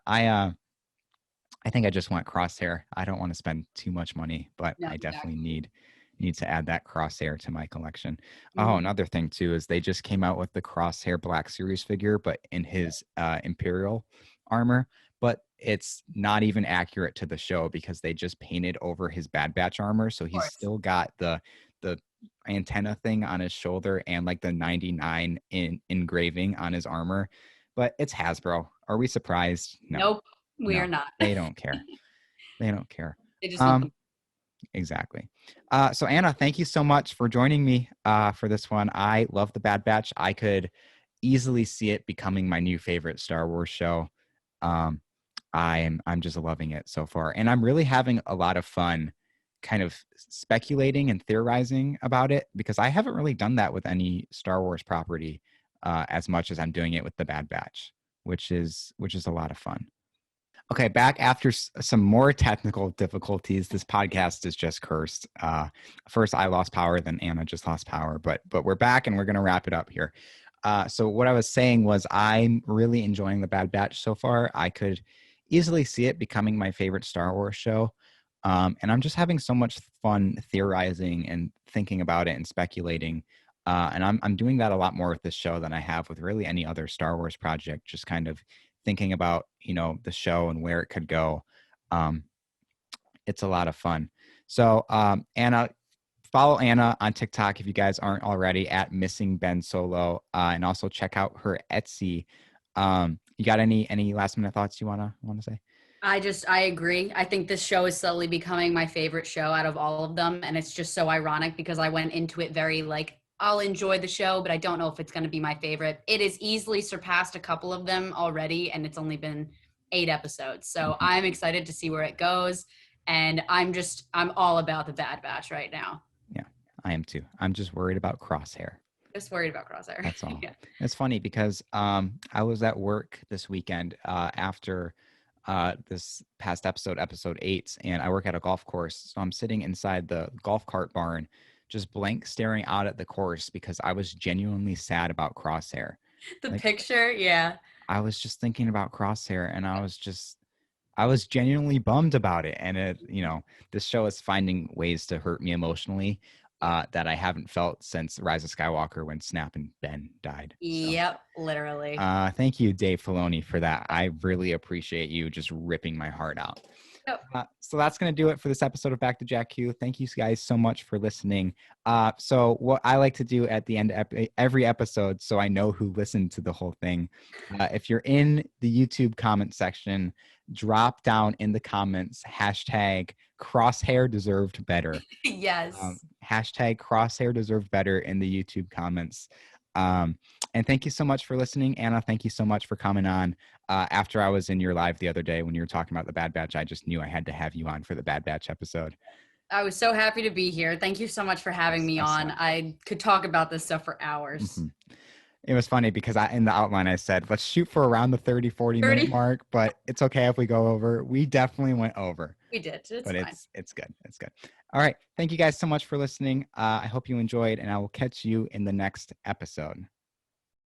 I think I just want Crosshair. I don't want to spend too much money, but No, I definitely exactly. need to add that Crosshair to my collection. Oh, Mhm. another thing too is they just came out with the Crosshair Black Series figure, but in his Imperial armor. But it's not even accurate to the show because they just painted over his Bad Batch armor, so Of he's course. still got the antenna thing on his shoulder and like the 99 engraving on his armor. But it's Hasbro. Are we surprised? No. Nope, we are No, not. they don't care. They don't care. They just want Um, the exactly. So Anna, thank you so much for joining me for this one. I love the Bad Batch. I could easily see it becoming my new favorite Star Wars show. Um, I'm just loving it so far, and I'm really having a lot of fun, kind of speculating and theorizing about it, because I haven't really done that with any Star Wars property as much as I'm doing it with the Bad Batch, which is a lot of fun. Okay, back after some more technical difficulties. This podcast is just cursed. First, I lost power, then Anna just lost power. But we're back, and we're gonna wrap it up here. So what I was saying was I'm really enjoying the Bad Batch so far. I could easily see it becoming my favorite Star Wars show. And I'm just having so much fun theorizing and thinking about it and speculating. And I'm doing that a lot more with this show than I have with really any other Star Wars project. Just kind of thinking about the show and where it could go. Um, it's a lot of fun. So Anna, follow Anna on TikTok if you guys aren't already at Missing Ben Solo, and also check out her Etsy. You got any last minute thoughts you wanna say? I agree. I think this show is slowly becoming my favorite show out of all of them. And it's just so ironic because I went into it very like, I'll enjoy the show, but I don't know if it's going to be my favorite. It has easily surpassed a couple of them already, and it's only been 8 episodes. So Mhm. I'm excited to see where it goes. And I'm all about the Bad Batch right now. Yeah, I am too. I'm just worried about Crosshair. Just worried about Crosshair. That's all. Yeah. It's funny because I was at work this weekend after this past episode 8, and I work at a golf course. So I'm sitting inside the golf cart barn, just blank staring out at the course because I was genuinely sad about Crosshair. The Like picture, yeah. I was just thinking about Crosshair, and I was genuinely bummed about it. And this show is finding ways to hurt me emotionally Yeah. that I haven't felt since Rise of Skywalker when Snap and Ben died. So Yep, literally. thank you, Dave Filoni, for that. I really appreciate you just ripping my heart out. Yep. So that's going to do it for this episode of Back to Jakku. Thank you guys so much for listening. So what I like to do at the end of every episode, so I know who listened to the whole thing, if you're in the YouTube comment section, drop down in the comments hashtag crosshair deserved better. Yes. Hashtag crosshair deserved better in the YouTube comments. And thank you so much for listening. Anna, thank you so much for coming on. After I was in your live the other day when you were talking about the Bad Batch, I just knew I had to have you on for the Bad Batch episode. I was so happy to be here. Thank you so much for having me on. I could talk about this stuff for hours. Mm-hmm. It was funny because in the outline I said, let's shoot for around the 40 minute 30. mark, but it's okay if we go over. We definitely went over. We did. It's But fine. it's good. It's good. All right. Thank you guys so much for listening. I hope you enjoyed, and I will catch you in the next episode.